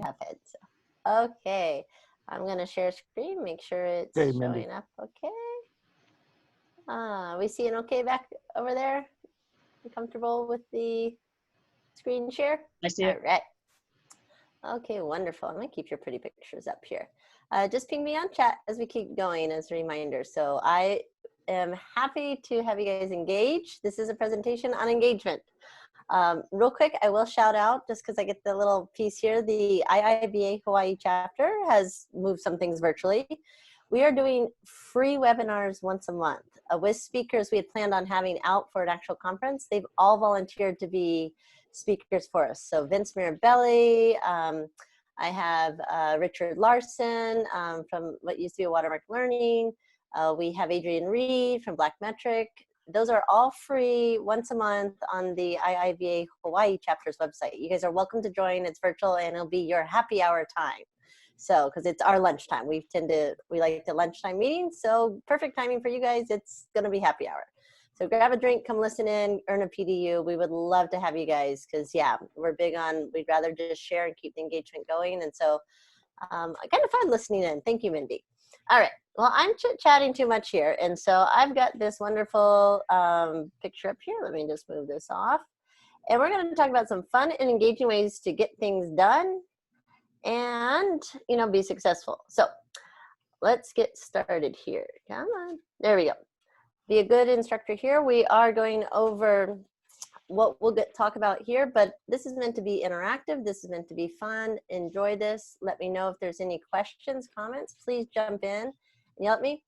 have it. So. Okay, I'm going to share screen, make sure it's showing up okay. We see an okay back over there? You comfortable with the screen share? I see it. All right. Okay, wonderful. I'm going to keep your pretty pictures up here. Just ping me on chat as we keep going as a reminder. So I am happy to have you guys engage. This is a presentation on engagement. Real quick, I will shout out, just because I get the little piece here, the IIBA Hawaii chapter has moved some things virtually. We are doing free webinars once a month with speakers we had planned on having out for an actual conference. They've all volunteered to be speakers for us. So Vince Mirabelli, I have Richard Larson from what used to be a Watermark Learning. We have Adrian Reed from Black Metric. Those are all free once a month on the IIBA Hawaii chapter's website. You guys are welcome to join. It's virtual and it'll be your happy hour time. So, because it's our lunchtime. We like the lunchtime meetings. So perfect timing for you guys. It's going to be happy hour. So grab a drink, come listen in, earn a PDU. We would love to have you guys because, yeah, we're big on, we'd rather just share and keep the engagement going. And so I kind of fun listening in. Thank you, Mindy. All right. Well, I'm chit-chatting too much here. And so I've got this wonderful picture up here. Let me just move this off. And we're going to talk about some fun and engaging ways to get things done and, you know, be successful. So let's get started here. Come on. There we go. Be a good instructor here. We are going over what we'll talk about here, but this is meant to be interactive. This is meant to be fun. Enjoy this. Let me know if there's any questions, comments. Please jump in and yell at me.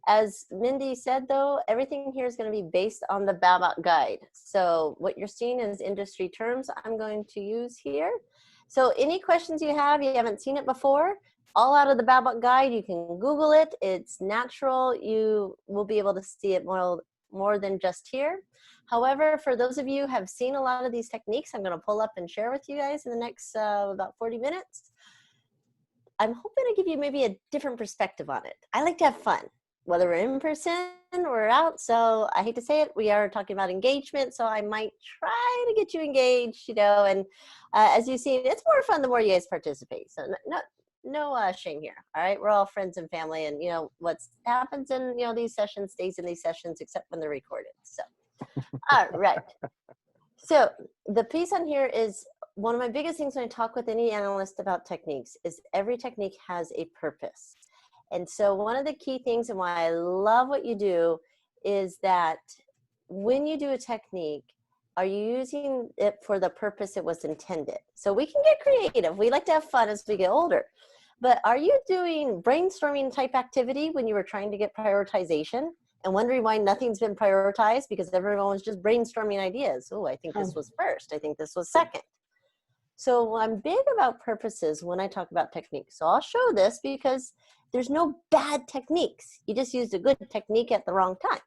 As Mindy said, though, everything here is going to be based on the BABOK guide. So what you're seeing is industry terms I'm going to use here. So any questions you haven't seen it before, all out of the BABOK guide. You can Google it. It's natural. You will be able to see it more than just here. However, for those of you who have seen a lot of these techniques, I'm going to pull up and share with you guys in the next about 40 minutes. I'm hoping to give you maybe a different perspective on it. I like to have fun, whether we're in person or out. So I hate to say it, we are talking about engagement. So I might try to get you engaged, you know, and as you've seen, it's more fun the more you guys participate. So no shame here. All right. We're all friends and family, and, you know, what happens in, you know, these sessions stays in these sessions, except when they're recorded. So, all right. So the piece on here is one of my biggest things when I talk with any analyst about techniques is every technique has a purpose. And so one of the key things and why I love what you do is that when you do a technique, are you using it for the purpose it was intended? So we can get creative. We like to have fun as we get older. But are you doing brainstorming type activity when you were trying to get prioritization and wondering why nothing's been prioritized because everyone was just brainstorming ideas? Oh, I think this was first. I think this was second. So I'm big about purposes when I talk about techniques. So I'll show this because there's no bad techniques. You just used a good technique at the wrong time.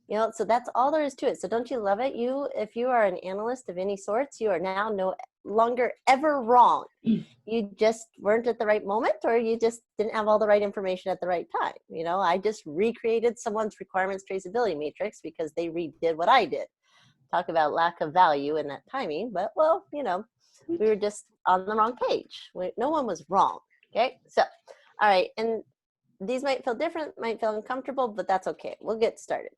You know, so that's all there is to it. So don't you love it? If you are an analyst of any sorts, you are now no longer ever wrong. You just weren't at the right moment, or you just didn't have all the right information at the right time. You know, I just recreated someone's requirements traceability matrix because they redid what I did. Talk about lack of value in that timing, but well, you know, we were just on the wrong page. No one was wrong. Okay, so, all right, and these might feel different, might feel uncomfortable, but that's okay. We'll get started.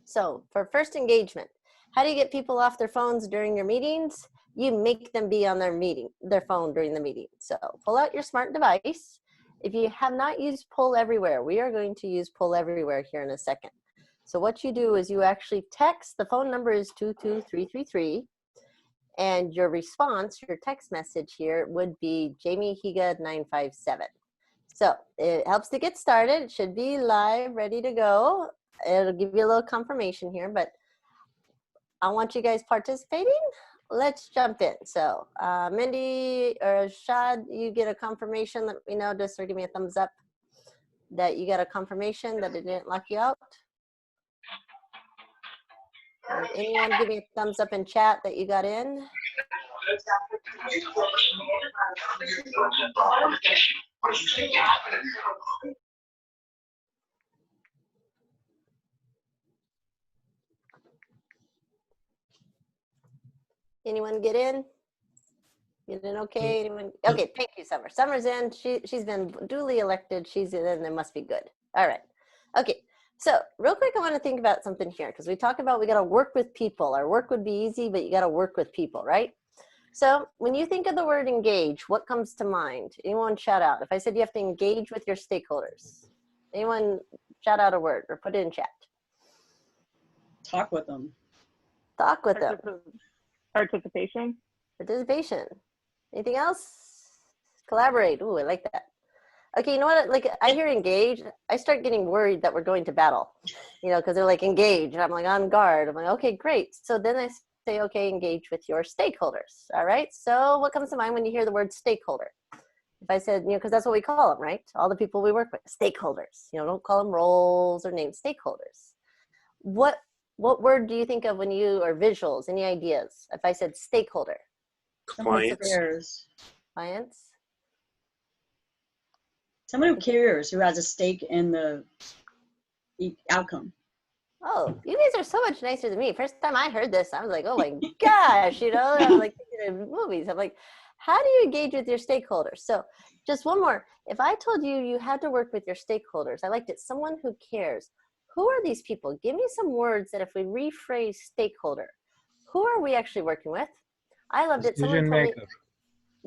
So for first engagement, how do you get people off their phones during your meetings? You make them be on their phone during the meeting. So pull out your smart device. If you have not used Pull Everywhere, we are going to use Pull Everywhere here in a second. So what you do is you actually text, the phone number is 22333, and your response, your text message here would be Jamie Higa 957. So it helps to get started. It should be live, ready to go. It'll give you a little confirmation here, but I want you guys participating. Let's jump in. So Mindy or Shad, you get a confirmation. Let me know, just or give me a thumbs up that you got a confirmation that it didn't lock you out. Anyone give me a thumbs up in chat that you got in? Anyone get in? You did okay? Anyone? Okay, thank you, Summer. Summer's in. She's been duly elected. She's in, and it must be good. All right. Okay. So real quick, I want to think about something here because we talk about we got to work with people. Our work would be easy, but you got to work with people, right? So when you think of the word engage, what comes to mind? Anyone shout out? If I said you have to engage with your stakeholders, anyone shout out a word or put it in chat. Talk with them. Talk with them. Participation. Participation. Anything else? Collaborate. Ooh, I like that. Okay, you know what? Like I hear engage, I start getting worried that we're going to battle, you know, because they're like engage. And I'm like on guard. I'm like, okay, great. So then I say, okay, engage with your stakeholders. All right. So what comes to mind when you hear the word stakeholder? If I said, you know, because that's what we call them, right? All the people we work with, stakeholders. You know, don't call them roles or names, stakeholders. What word do you think of when you, or visuals, any ideas? If I said stakeholder. Clients. Clients. Someone who cares, who has a stake in the outcome. Oh, you guys are so much nicer than me. First time I heard this, I was like, oh my gosh, you know, I'm like thinking of movies. I'm like, how do you engage with your stakeholders? So just one more. If I told you you had to work with your stakeholders, I liked it. Someone who cares. Who are these people? Give me some words that if we rephrase stakeholder, who are we actually working with? I loved it. Someone told me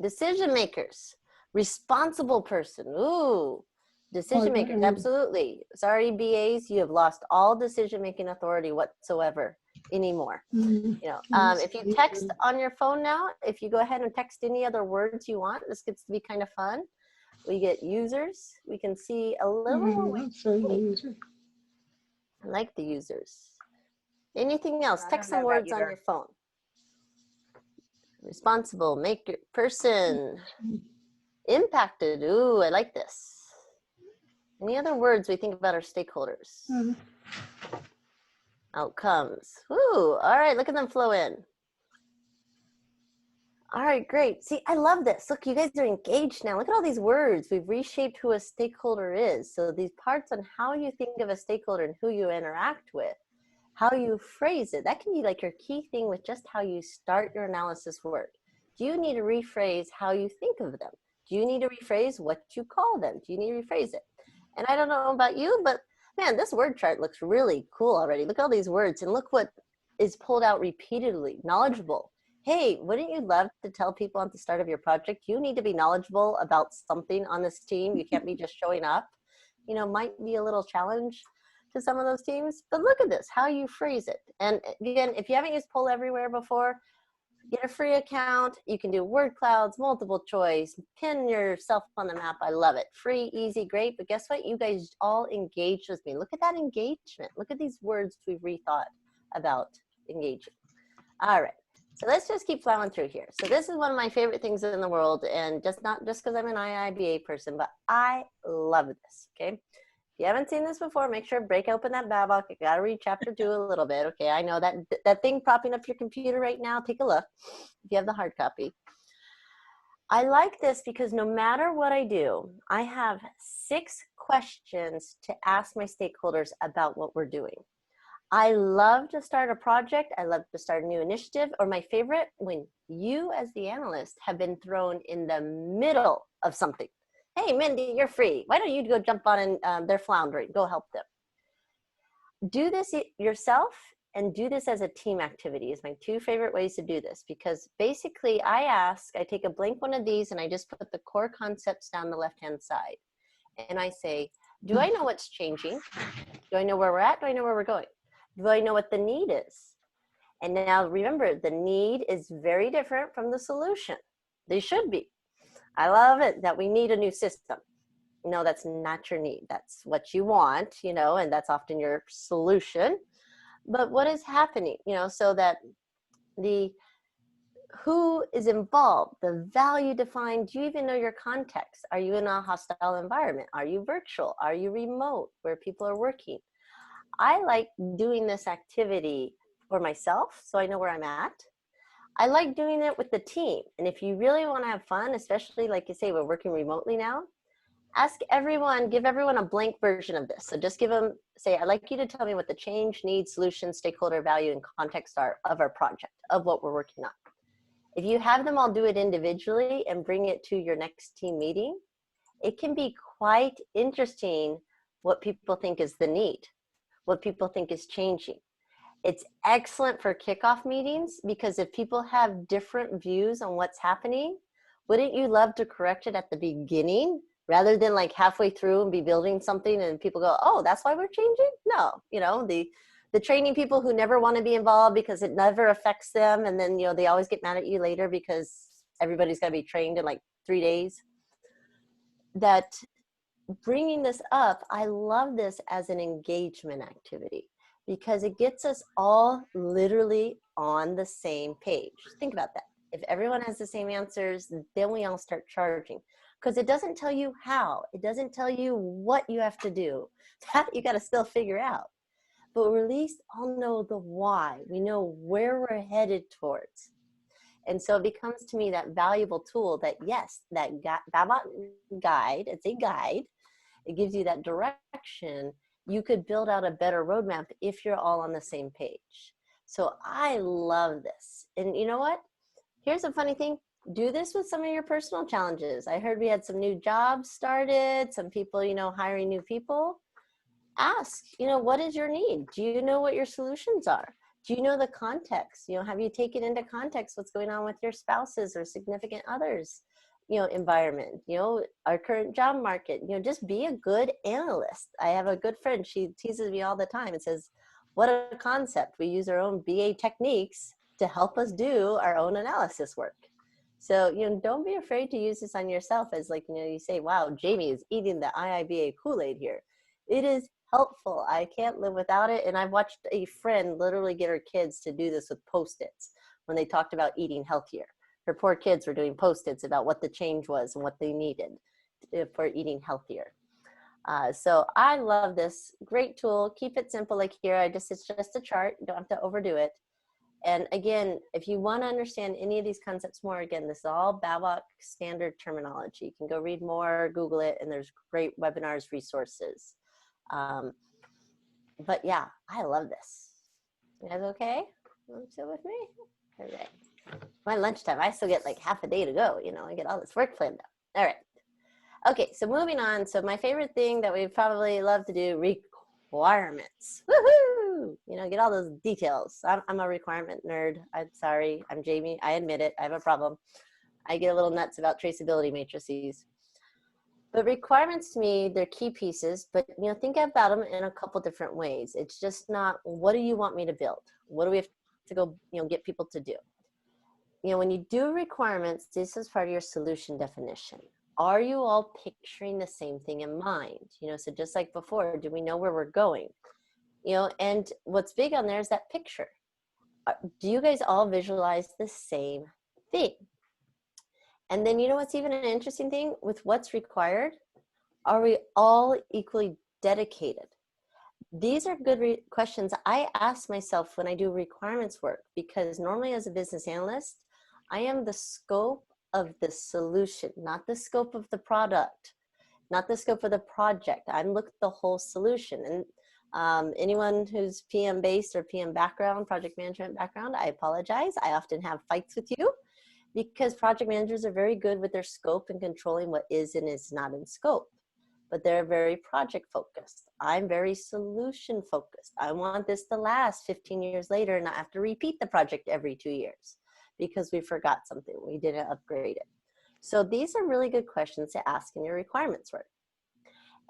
decision makers, responsible person. Ooh, decision makers, absolutely. Sorry, BAs, you have lost all decision-making authority whatsoever anymore. You know, if you text on your phone now, if you go ahead and text any other words you want, this gets to be kind of fun. We get users. We can see a little. I like the users. Anything else? Text some words on your phone. Responsible, maker, person, impacted. Ooh, I like this. Any other words we think about our stakeholders? Outcomes. Ooh, all right, look at them flow in. All right, great. See, I love this. Look, you guys are engaged now. Look at all these words. We've reshaped who a stakeholder is. So these parts on how you think of a stakeholder and who you interact with, how you phrase it, that can be like your key thing with just how you start your analysis work. Do you need to rephrase how you think of them? Do you need to rephrase what you call them? Do you need to rephrase it? And I don't know about you, but man, this word chart looks really cool already. Look at all these words and look what is pulled out repeatedly. Knowledgeable. Hey, wouldn't you love to tell people at the start of your project, you need to be knowledgeable about something on this team. You can't be just showing up. You know, might be a little challenge to some of those teams, but look at this, how you phrase it. And again, if you haven't used Poll Everywhere before, get a free account. You can do word clouds, multiple choice, pin yourself on the map. I love it. Free, easy, great. But guess what? You guys all engaged with me. Look at that engagement. Look at these words we've rethought about engaging. All right. So let's just keep plowing through here. So this is one of my favorite things in the world, and not just because I'm an IIBA person, but I love this, okay? If you haven't seen this before, make sure to break open that Babok. You got to read chapter 2 a little bit, okay? I know that thing propping up your computer right now, take a look if you have the hard copy. I like this because no matter what I do, I have 6 questions to ask my stakeholders about what we're doing. I love to start a project. I love to start a new initiative, or my favorite, when you as the analyst have been thrown in the middle of something. Hey, Mindy, you're free. Why don't you go jump on and they're floundering. Go help them. Do this yourself and do this as a team activity is my 2 favorite ways to do this, because basically I take a blank one of these and I just put the core concepts down the left-hand side. And I say, do I know what's changing? Do I know where we're at? Do I know where we're going? Do I know what the need is? And now remember, the need is very different from the solution. They should be. I love it that we need a new system. No, that's not your need. That's what you want, you know, and that's often your solution. But what is happening, you know, so that who is involved, the value defined, do you even know your context? Are you in a hostile environment? Are you virtual? Are you remote where people are working? I like doing this activity for myself so I know where I'm at. I like doing it with the team. And if you really want to have fun, especially like you say, we're working remotely now, give everyone a blank version of this. So just say, I'd like you to tell me what the change, need, solution, stakeholder value, and context are of our project, of what we're working on. If you have them all do it individually and bring it to your next team meeting, it can be quite interesting what people think is the need, what people think is changing. It's excellent for kickoff meetings because if people have different views on what's happening, wouldn't you love to correct it at the beginning rather than like halfway through and be building something and people go, oh, that's why we're changing? No, you know, the training people who never want to be involved because it never affects them. And then, you know, they always get mad at you later because everybody's got to be trained in like 3 days. That bringing this up, I love this as an engagement activity because it gets us all literally on the same page. Think about that. If everyone has the same answers, then we all start charging because it doesn't tell you how. It doesn't tell you what you have to do. That you got to still figure out. But we at least all know the why. We know where we're headed towards. And so it becomes to me that valuable tool that, yes, that Babot guide, it's a guide. It gives you that direction. You could build out a better roadmap if you're all on the same page. So I love this. And you know what? Here's a funny thing. Do this with some of your personal challenges. I heard we had some new jobs started, some people, you know, hiring new people. Ask, you know, what is your need? Do you know what your solutions are? Do you know the context? You know, have you taken into context what's going on with your spouses or significant others, you know, environment, you know, our current job market, you know, just be a good analyst. I have a good friend, she teases me all the time and says, what a concept. We use our own BA techniques to help us do our own analysis work. So, you know, don't be afraid to use this on yourself as like, you know, you say, wow, Jamie is eating the IIBA Kool-Aid here. It is helpful. I can't live without it. And I've watched a friend literally get her kids to do this with Post-its when they talked about eating healthier. Her poor kids were doing Post-its about what the change was and what they needed for eating healthier. So I love this. Great tool. Keep it simple like here. It's just a chart. You don't have to overdo it. And again, if you want to understand any of these concepts more, again, this is all Babok standard terminology. You can go read more, Google it, and there's great webinars, resources. But yeah, I love this. You guys okay? Still with me? All right. My lunchtime, I still get like half a day to go. You know, I get all this work planned out. All right. Okay, so moving on. So my favorite thing that we probably love to do, requirements. Woohoo! You know, get all those details. I'm a requirement nerd. I'm sorry. I'm Jamie. I admit it. I have a problem. I get a little nuts about traceability matrices. But requirements to me, they're key pieces, but you know, think about them in a couple different ways. It's just not, what do you want me to build? What do we have to go, you know, get people to do? You know, when you do requirements, this is part of your solution definition. Are you all picturing the same thing in mind? You know, so just like before, do we know where we're going? You know, and what's big on there is that picture. Do you guys all visualize the same thing? And then, you know, what's even an interesting thing with what's required? Are we all equally dedicated? These are good questions I ask myself when I do requirements work, because normally as a business analyst, I am the scope of the solution, not the scope of the product, not the scope of the project. I look at the whole solution. And anyone who's PM based or PM background, project management background, I apologize. I often have fights with you because project managers are very good with their scope and controlling what is and is not in scope. But they're very project focused. I'm very solution focused. I want this to last 15 years later and not have to repeat the project every 2 years because we forgot something, we didn't upgrade it. So these are really good questions to ask in your requirements work.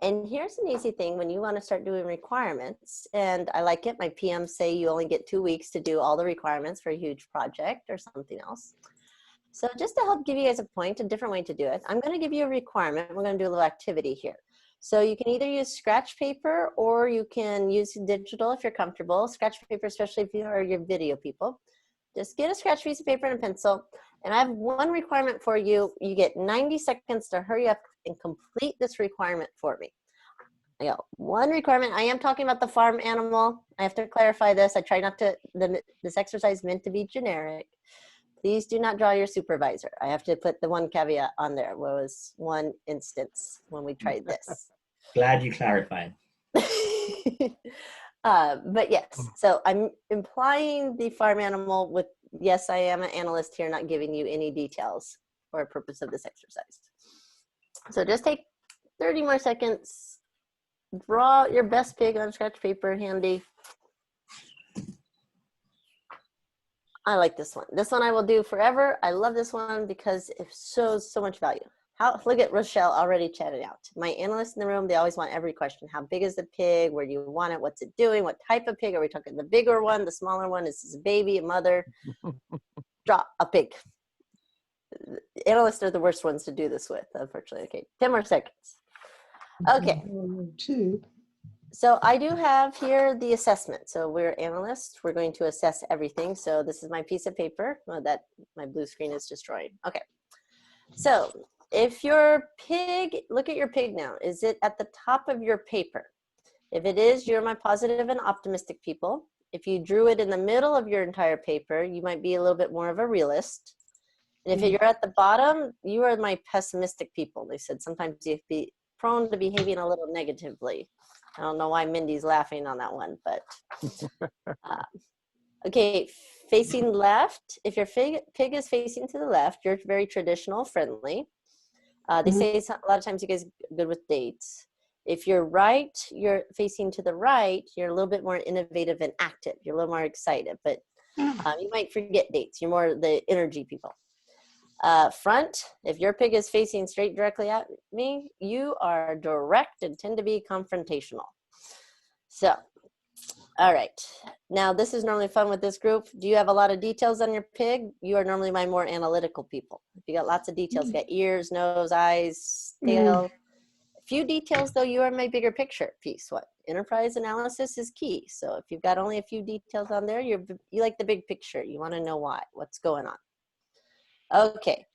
And here's an easy thing when you want to start doing requirements, and I like it, my PMs say you only get 2 weeks to do all the requirements for a huge project or something else. So just to help give you guys a different way to do it, I'm going to give you a requirement. We're going to do a little activity here. So you can either use scratch paper or you can use digital if you're comfortable. Scratch paper, especially if you are your video people. Just get a scratch piece of paper and a pencil. And I have one requirement for you. You get 90 seconds to hurry up and complete this requirement for me. I got one requirement. I am talking about the farm animal. I have to clarify this. I try not to, this exercise is meant to be generic. Please do not draw your supervisor. I have to put the one caveat on there. Was one instance when we tried this. Glad you clarified. But yes, so I'm implying the farm animal with yes, I am an analyst here, not giving you any details for the purpose of this exercise. So just take 30 more seconds, draw your best pig on scratch paper handy. I like this one. This one I will do forever. I love this one because it shows so much value. Look at Rochelle already chatted out. My analysts in the room, they always want every question. How big is the pig? Where do you want it? What's it doing? What type of pig? Are we talking the bigger one, the smaller one? Is this a baby, a mother? Draw a pig. Analysts are the worst ones to do this with, unfortunately. Okay, 10 more seconds. Okay. So I do have here the assessment. So we're analysts. We're going to assess everything. So this is my piece of paper that my blue screen is destroying. Okay. So if your pig, look at your pig now. Is it at the top of your paper? If it is, you're my positive and optimistic people. If you drew it in the middle of your entire paper, you might be a little bit more of a realist. And if you're at the bottom, you are my pessimistic people. They said sometimes you be prone to behaving a little negatively. I don't know why Mindy's laughing on that one, but okay, facing left. If your pig is facing to the left, you're very traditional, friendly. They say a lot of times you guys are good with dates. If you're right, you're facing to the right, you're a little bit more innovative and active. You're a little more excited, but you might forget dates. You're more the energy people. Front, if your pig is facing straight directly at me, you are direct and tend to be confrontational. So, all right. Now, this is normally fun with this group. Do you have a lot of details on your pig? You are normally my more analytical people. If you got lots of details, you got ears, nose, eyes, tail. A few details, though, you are my bigger picture piece. What? Enterprise analysis is key. So if you've got only a few details on there, you like the big picture. You want to know why, what's going on. Okay,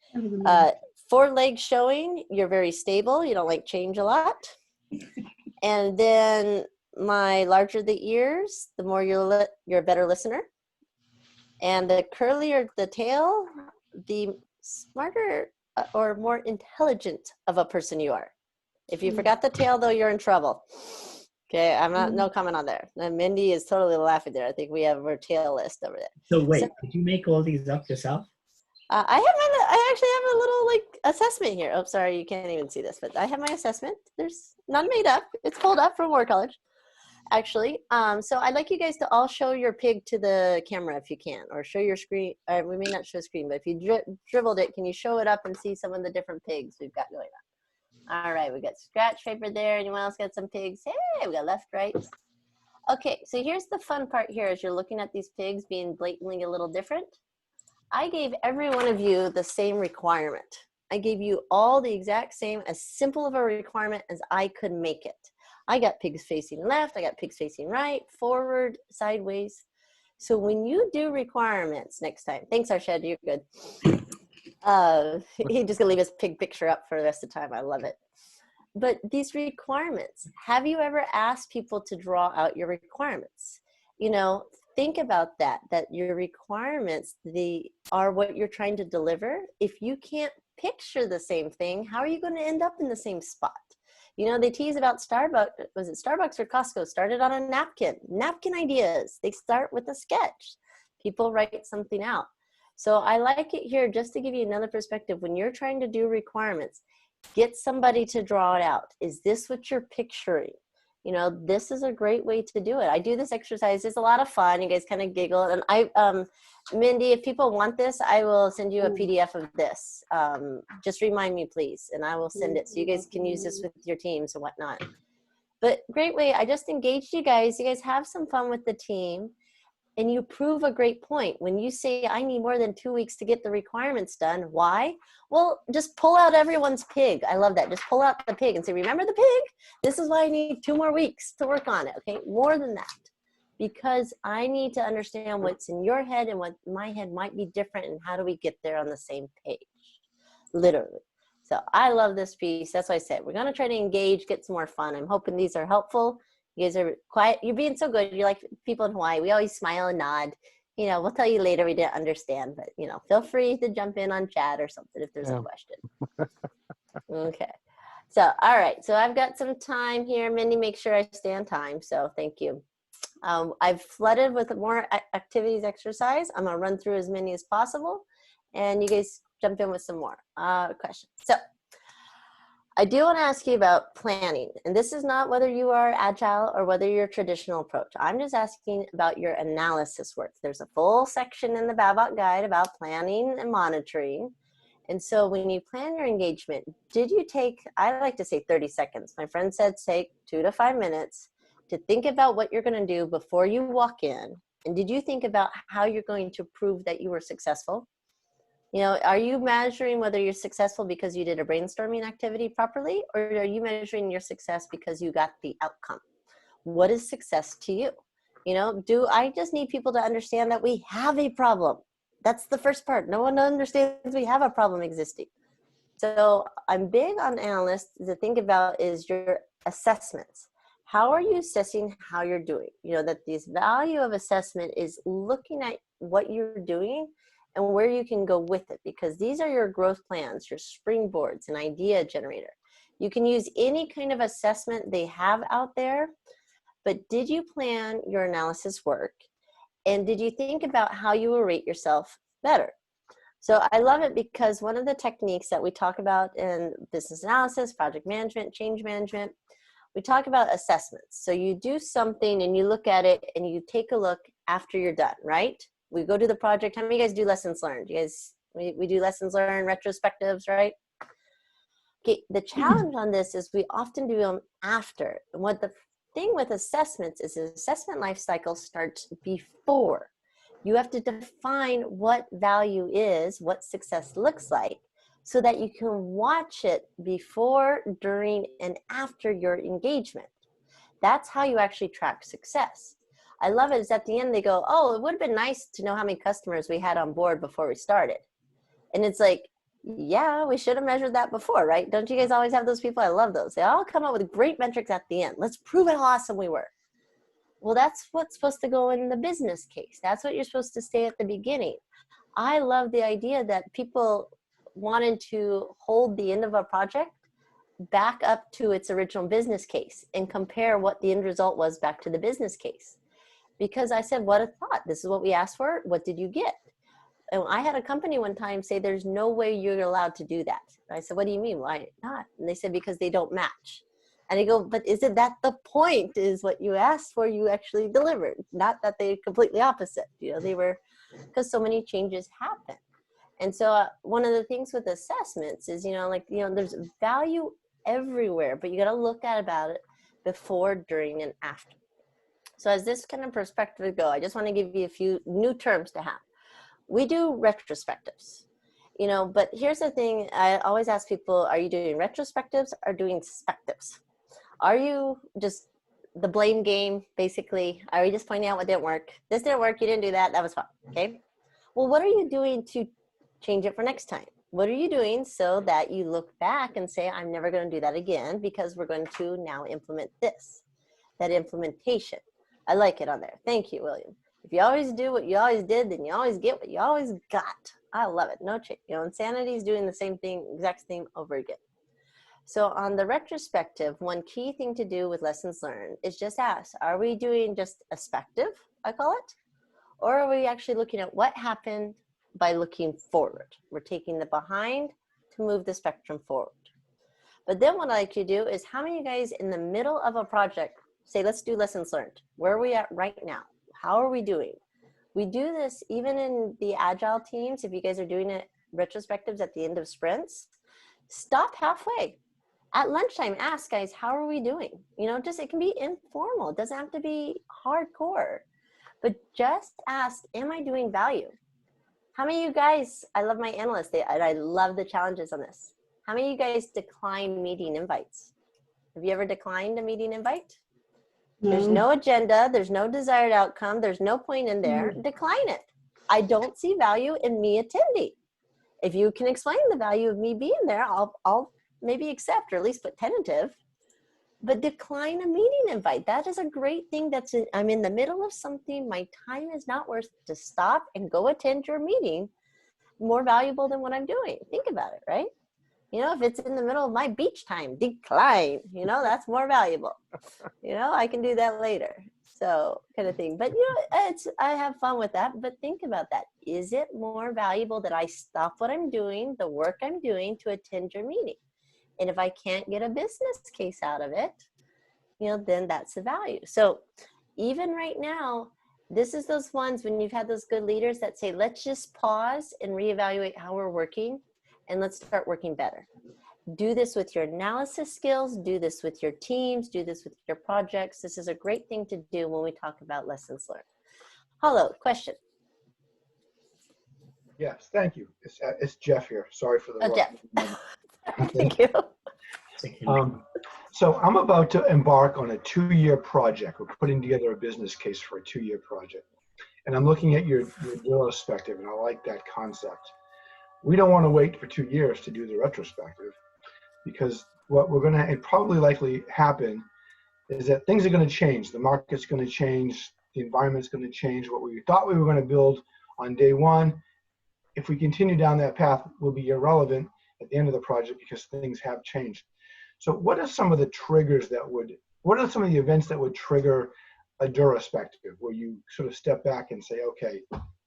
4 legs showing, you're very stable. You don't like change a lot. And then my larger the ears, the more you're a better listener. And the curlier the tail, the smarter or more intelligent of a person you are. If you forgot the tail, though, you're in trouble. Okay, I'm not, no comment on there. And Mindy is totally laughing there. I think we have our tail list over there. So wait, did you make all these up yourself? I actually have a little like assessment here. Oh, sorry, you can't even see this, but I have my assessment. There's none made up. It's pulled up from War College, actually. So I'd like you guys to all show your pig to the camera if you can, or show your screen. We may not show screen, but if you dribbled it, can you show it up and see some of the different pigs we've got going on? All right, we got scratch paper there. Anyone else got some pigs? Hey, we got left, right. Okay, so here's the fun part here as you're looking at these pigs being blatantly a little different. I gave every one of you the same requirement. I gave you all the exact same, as simple of a requirement as I could make it. I got pigs facing left, I got pigs facing right, forward, sideways. So when you do requirements next time, thanks Arshad, you're good. He's just gonna leave his pig picture up for the rest of the time, I love it. But these requirements, have you ever asked people to draw out your requirements? You know, think about that your requirements, are what you're trying to deliver. If you can't picture the same thing, how are you going to end up in the same spot? You know, they tease about Starbucks, was it Starbucks or Costco, started on a napkin ideas. They start with a sketch. People write something out. So I like it here just to give you another perspective. When you're trying to do requirements, get somebody to draw it out. Is this what you're picturing? You know, this is a great way to do it. I do this exercise. It's a lot of fun. You guys kind of giggle. And Mindy, if people want this, I will send you a PDF of this. Just remind me, please, and I will send it so you guys can use this with your teams and whatnot. But great way. I just engaged you guys. You guys have some fun with the team. And you prove a great point. When you say, I need more than 2 weeks to get the requirements done, why? Well, just pull out everyone's pig. I love that. Just pull out the pig and say, remember the pig? This is why I need 2 more weeks to work on it, okay? More than that. Because I need to understand what's in your head and what my head might be different, and how do we get there on the same page, literally. So I love this piece. That's why I said, we're gonna try to engage, get some more fun. I'm hoping these are helpful. You guys are quiet. You're being so good. You're like people in Hawaii. We always smile and nod. You know, we'll tell you later we didn't understand, but, you know, feel free to jump in on chat or something if there's a question. Okay. So, all right. So I've got some time here. Mindy, make sure I stay on time. So thank you. I've flooded with more activities exercise. I'm gonna run through as many as possible, and you guys jump in with some more questions. So I do want to ask you about planning, and this is not whether you are agile or whether you're traditional approach. I'm just asking about your analysis work. There's a full section in the Babok guide about planning and monitoring. And so when you plan your engagement, did you take, I like to say 30 seconds. My friend said take 2 to 5 minutes to think about what you're going to do before you walk in. And did you think about how you're going to prove that you were successful? You know, are you measuring whether you're successful because you did a brainstorming activity properly, or are you measuring your success because you got the outcome? What is success to you? You know, do I just need people to understand that we have a problem? That's the first part. No one understands we have a problem existing. So I'm big on analysts to think about is your assessments. How are you assessing how you're doing? You know, that this value of assessment is looking at what you're doing and where you can go with it, because these are your growth plans, your springboards, an idea generator. You can use any kind of assessment they have out there, but did you plan your analysis work? And did you think about how you will rate yourself better? So I love it because one of the techniques that we talk about in business analysis, project management, change management, we talk about assessments. So you do something and you look at it and you take a look after you're done, right? We go to the project. How many of you guys do lessons learned? You guys, we do lessons learned, retrospectives, right? Okay, the challenge on this is we often do them after. And what the thing with assessments is the assessment life cycle starts before. You have to define what value is, what success looks like, so that you can watch it before, during, and after your engagement. That's how you actually track success. I love it is at the end they go, oh, it would have been nice to know how many customers we had on board before we started. And it's like, yeah, we should have measured that before, right? Don't you guys always have those people? I love those. They all come up with great metrics at the end. Let's prove how awesome we were. Well, that's what's supposed to go in the business case. That's what you're supposed to say at the beginning. I love the idea that people wanted to hold the end of a project back up to its original business case and compare what the end result was back to the business case. Because I said, what a thought. This is what we asked for. What did you get? And I had a company one time say, there's no way you're allowed to do that. And I said, what do you mean? Why not? And they said, because they don't match. And I go, but isn't that the point, is what you asked for, you actually delivered, not that they're completely opposite. You know, they were, because so many changes happen. And so one of the things with assessments is, there's value everywhere, but you got to look at about it before, during, and after. So as this kind of perspective go, I just want to give you a few new terms to have. We do retrospectives, but here's the thing. I always ask people, are you doing retrospectives or doing spectives? Are you just the blame game, basically? Are you just pointing out what didn't work? This didn't work, you didn't do that, that was fine, okay? Well, what are you doing to change it for next time? What are you doing so that you look back and say, I'm never going to do that again because we're going to now implement this, that implementation. I like it on there. Thank you, William. If you always do what you always did, then you always get what you always got. I love it. No change. Insanity is doing the same thing, exact same over again. So on the retrospective, one key thing to do with lessons learned is just ask, are we doing just a spective, I call it? Or are we actually looking at what happened by looking forward? We're taking the behind to move the spectrum forward. But then what I like to do is, how many of you guys in the middle of a project say, let's do lessons learned? Where are we at right now? How are we doing? We do this even in the agile teams. If you guys are doing it retrospectives at the end of sprints, stop halfway. At lunchtime, ask guys, how are we doing? It can be informal. It doesn't have to be hardcore. But just ask, am I doing value? How many of you guys, I love my analysts, I love the challenges on this. How many of you guys decline meeting invites? Have you ever declined a meeting invite? There's no agenda, there's no desired outcome, there's no point in there. Decline it. I don't see value in me attending. If you can explain the value of me being there, I'll maybe accept, or at least put tentative. But decline a meeting invite. That is a great thing. I'm in the middle of something. My time is not worth to stop and go attend your meeting. More valuable than what I'm doing. Think about it, right? If it's in the middle of my beach time, decline. That's more valuable. I can do that later. So kind of thing. But I have fun with that. But think about that. Is it more valuable that I stop what I'm doing, the work I'm doing, to attend your meeting? And if I can't get a business case out of it, then that's the value. So even right now, this is those ones when you've had those good leaders that say, let's just pause and reevaluate how we're working and let's start working better. Do this with your analysis skills, do this with your teams, do this with your projects. This is a great thing to do when we talk about lessons learned. Hello, question. Yes, thank you. It's Jeff here. Sorry for the Oh, Jeff. Thank you. So I'm about to embark on a 2-year project. We're putting together a business case for a 2-year project. And I'm looking at your retrospective, and I like that concept. We don't want to wait for 2 years to do the retrospective, because what we're going to probably likely happen is that things are going to change. The market's going to change. The environment's going to change. What we thought we were going to build on day one, if we continue down that path, will be irrelevant at the end of the project because things have changed. So what are some of the triggers what are some of the events that would trigger a retrospective, where you sort of step back and say, okay,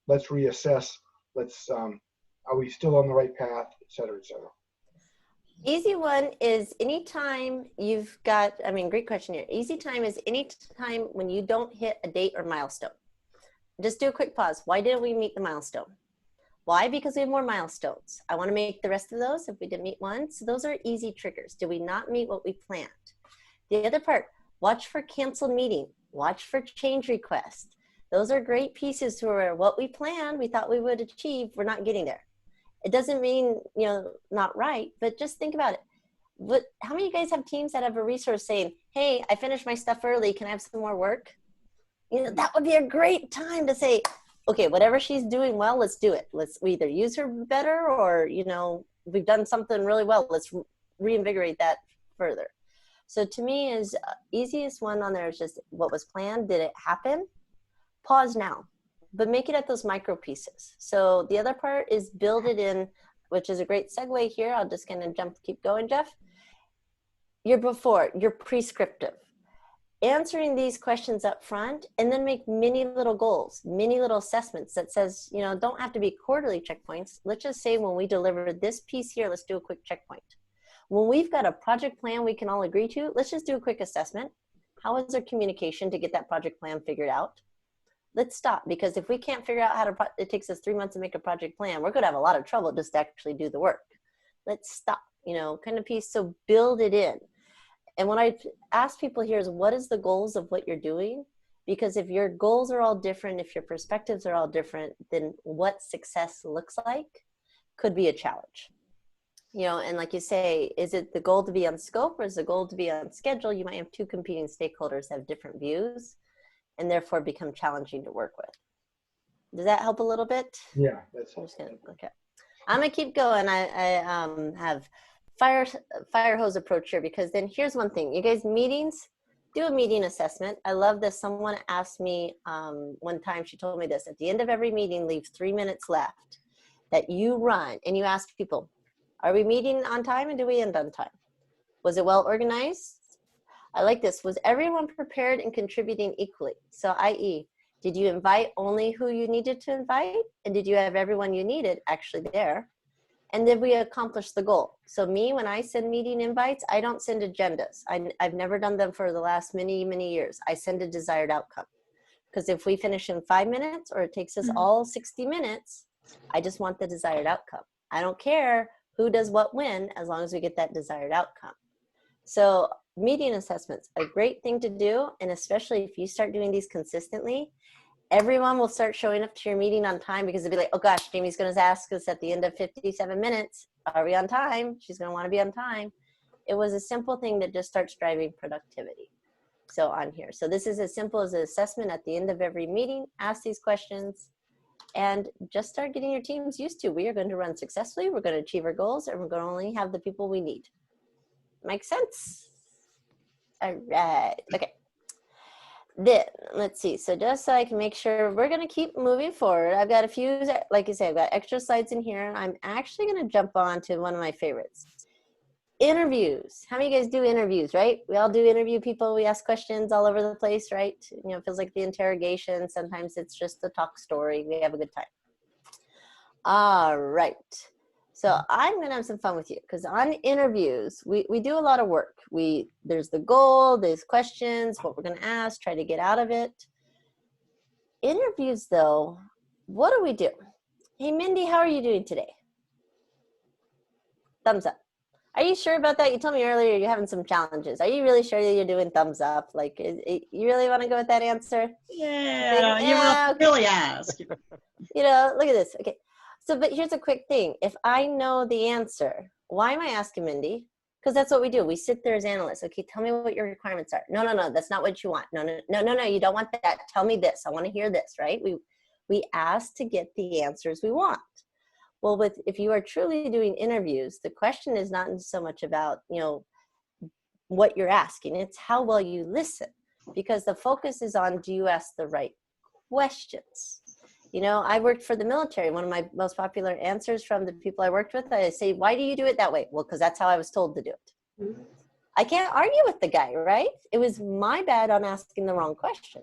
let's reassess, are we still on the right path, et cetera, et cetera? Easy one is anytime you've got, great question here. Easy time is any time when you don't hit a date or milestone. Just do a quick pause. Why didn't we meet the milestone? Why? Because we have more milestones. I want to make the rest of those if we didn't meet one. So those are easy triggers. Did we not meet what we planned? The other part, watch for canceled meeting. Watch for change request. Those are great pieces to where what we planned, we thought we would achieve, we're not getting there. It doesn't mean, not right, but just think about it. How many of you guys have teams that have a resource saying, hey, I finished my stuff early, can I have some more work? That would be a great time to say, okay, whatever she's doing well, let's do it. We either use her better or, we've done something really well. Let's reinvigorate that further. So to me is easiest one on there is just what was planned. Did it happen? Pause now, but make it at those micro pieces. So the other part is build it in, which is a great segue here. I'll just kind of keep going, Jeff. You're prescriptive. Answering these questions up front, and then make many little goals, many little assessments that says, don't have to be quarterly checkpoints. Let's just say when we deliver this piece here, let's do a quick checkpoint. When we've got a project plan we can all agree to, let's just do a quick assessment. How is our communication to get that project plan figured out? Let's stop, because if we can't figure out it takes us 3 months to make a project plan, we're going to have a lot of trouble just to actually do the work. Let's stop, kind of piece. So build it in. And what I ask people here is, what is the goals of what you're doing? Because if your goals are all different, if your perspectives are all different, then what success looks like could be a challenge. And like you say, is it the goal to be on scope or is the goal to be on schedule? You might have two competing stakeholders that have different views and therefore become challenging to work with. Does that help a little bit? Yeah, that's okay. I'm gonna keep going. I have fire hose approach here, because then here's one thing. You guys, meetings, do a meeting assessment. I love this. Someone asked me one time, she told me this, at the end of every meeting, leave 3 minutes left that you run and you ask people, are we meeting on time and do we end on time? Was it well organized? I like this. Was everyone prepared and contributing equally? So i.e., did you invite only who you needed to invite? And did you have everyone you needed actually there? And did we accomplish the goal? So me, when I send meeting invites, I don't send agendas. I've never done them for the last many, many years. I send a desired outcome. Because if we finish in 5 minutes or it takes us all 60 minutes, I just want the desired outcome. I don't care who does what when, as long as we get that desired outcome. So meeting assessments, a great thing to do. And especially if you start doing these consistently, everyone will start showing up to your meeting on time, because they'll be like, oh gosh, Jamie's going to ask us at the end of 57 minutes, are we on time? She's going to want to be on time. It was a simple thing that just starts driving productivity. So on here. So this is as simple as an assessment at the end of every meeting. Ask these questions and just start getting your teams used to. We are going to run successfully. We're going to achieve our goals, and we're going to only have the people we need. Make sense? All right. Okay. Then let's see. So just so I can make sure, we're going to keep moving forward. I've got a few, like I said, I've got extra slides in here. I'm actually going to jump on to one of my favorites. interviews. How many of you guys do interviews, right? We all do interview people. We ask questions all over the place, right? You know, it feels like the interrogation. Sometimes it's just the talk story. We have a good time. All right. So I'm going to have some fun with you because on interviews, we do a lot of work. There's the goal, there's questions, what we're going to ask, try to get out of it. Interviews, though, what do we do? Hey, Mindy, how are you doing today? Thumbs up. Are you sure about that? You told me earlier you're having some challenges. Are you really sure that you're doing thumbs up? Like, you really want to go with that answer? Yeah, you Yeah, must really ask. You know, look at this. Okay. So, but here's a quick thing. If I know the answer, why am I asking Mindy? Because that's what we do. We sit there as analysts. Okay, tell me what your requirements are. No, that's not what you want. No, you don't want that. Tell me this. I want to hear this, right? We ask to get the answers we want. Well, if you are truly doing interviews, the question is not so much about, you know, what you're asking. It's how well you listen, because the focus is on, do you ask the right questions? You know, I worked for the military. One of my most popular answers from the people I worked with, I say, why do you do it that way? Well, because that's how I was told to do it. I can't argue with the guy, right? It was my bad on asking the wrong question.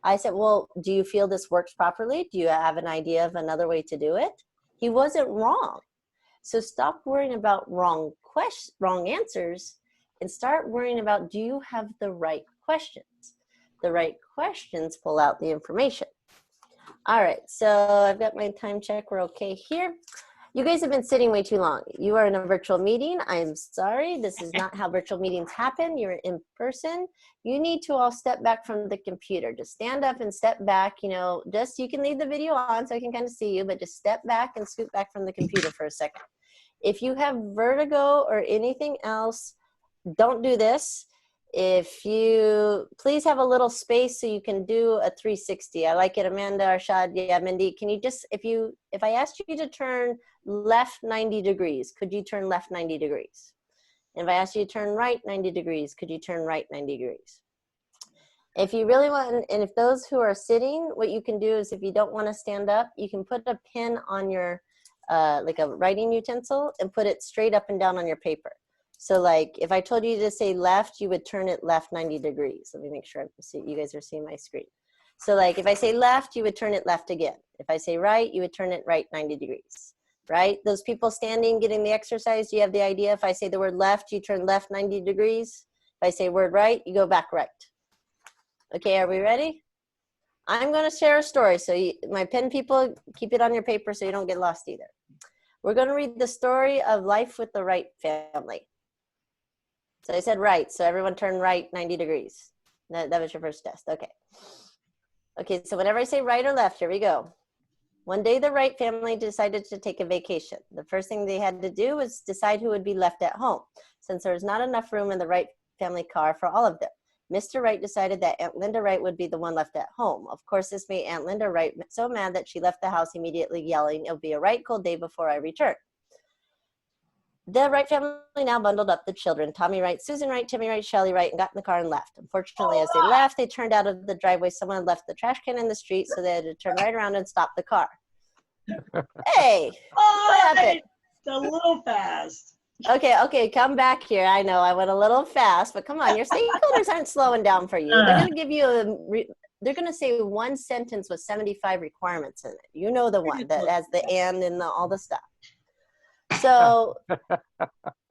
I said, well, do you feel this works properly? Do you have an idea of another way to do it? He wasn't wrong. So stop worrying about wrong answers and start worrying about, do you have the right questions? The right questions pull out the information. All right, so I've got my time check. We're okay here. You guys have been sitting way too long. You are in a virtual meeting. I'm sorry. This is not how virtual meetings happen. You're in person. You need to all step back from the computer. Just stand up and step back. You know, just, you can leave the video on so I can kind of see you, but just step back and scoot back from the computer for a second. If you have vertigo or anything else, don't do this. If you please have a little space so you can do a 360. I like it, Amanda, Arshad, yeah, Mindy. Can you just, if I asked you to turn left 90 degrees, could you turn left 90 degrees? And if I asked you to turn right 90 degrees, could you turn right 90 degrees? If you really want, and if those who are sitting, what you can do is, if you don't want to stand up, you can put a pin on your, like a writing utensil, and put it straight up and down on your paper. So like, if I told you to say left, you would turn it left 90 degrees. Let me make sure you guys are seeing my screen. So like, if I say left, you would turn it left again. If I say right, you would turn it right 90 degrees, right? Those people standing, getting the exercise, do you have the idea? If I say the word left, you turn left 90 degrees. If I say word right, you go back right. Okay, are we ready? I'm gonna share a story. So my pen people, keep it on your paper so you don't get lost either. We're gonna read the story of life with the Wright family. So I said right, so everyone turn right 90 degrees. That was your first test, okay. Okay, so whenever I say right or left, here we go. One day the Wright family decided to take a vacation. The first thing they had to do was decide who would be left at home, since there was not enough room in the Wright family car for all of them. Mr. Wright decided that Aunt Linda Wright would be the one left at home. Of course, this made Aunt Linda Wright so mad that she left the house immediately, yelling, "It'll be a right cold day before I return." The Wright family now bundled up the children, Tommy Wright, Susan Wright, Timmy Wright, Shelley Wright, and got in the car and left. Unfortunately, as they left, they turned out of the driveway. Someone had left the trash can in the street, so they had to turn right around and stop the car. Hey, what happened? A little fast. Okay, come back here. I know I went a little fast, but come on, your stakeholders aren't slowing down for you. They're going to give you they're going to say one sentence with 75 requirements in it. You know the one that has the and all the stuff. So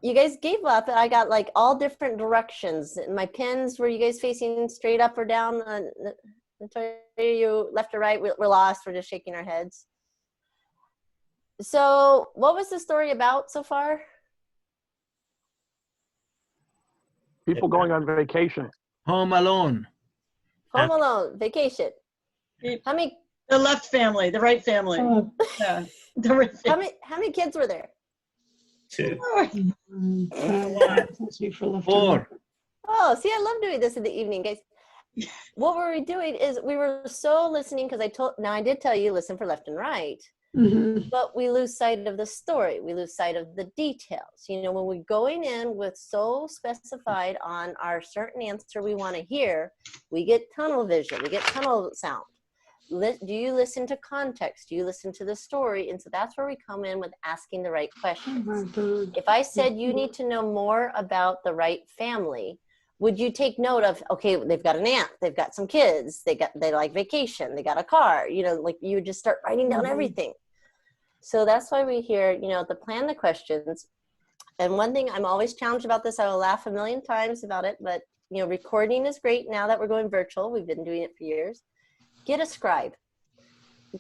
you guys gave up, and I got like all different directions. My pins, were you guys facing straight up or down? You left or right? We're lost. We're just shaking our heads. So what was the story about so far? People going on vacation. Home Alone. Home Alone, vacation. How many? The left family, the right family. Yeah, the right family. How many kids were there? 2. For 4. Oh, see, I love doing this in the evening, guys. What were we doing is we were so listening, because I did tell you, listen for left and right, but we lose sight of the story. We lose sight of the details. You know, when we're going in with so specified on our certain answer we want to hear, we get tunnel vision, we get tunnel sound. do you listen to context? Do you listen to the story? And so that's where we come in with asking the right questions. If I said you need to know more about the right family, would you take note of, okay, they've got an aunt, they've got some kids, they like vacation, they got a car, you know, like you would just start writing down everything. So that's why we hear, you know, to plan the questions. And one thing I'm always challenged about this, I will laugh a million times about it, but you know, recording is great now that we're going virtual. We've been doing it for years. Get a scribe.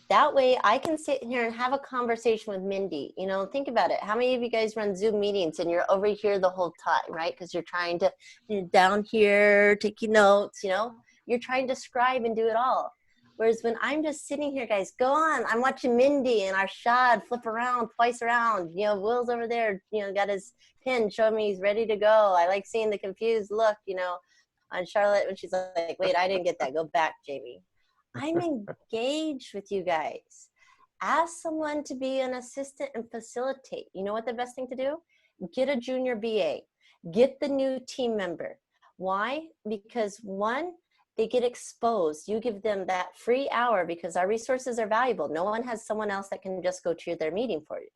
That way I can sit here and have a conversation with Mindy. You know, think about it. How many of you guys run Zoom meetings and you're over here the whole time, right? Because you're trying to, you know, down here, taking notes, you know, you're trying to scribe and do it all. Whereas when I'm just sitting here, guys, go on. I'm watching Mindy and our Shad flip around, twice around. You know, Will's over there, you know, got his pin showing me he's ready to go. I like seeing the confused look, you know, on Charlotte when she's like, wait, I didn't get that. Go back, Jamie. I'm engaged with you guys. Ask someone to be an assistant and facilitate. You know what the best thing to do? Get a junior BA. Get the new team member. Why? Because one, they get exposed. You give them that free hour because our resources are valuable. No one has someone else that can just go to their meeting for you.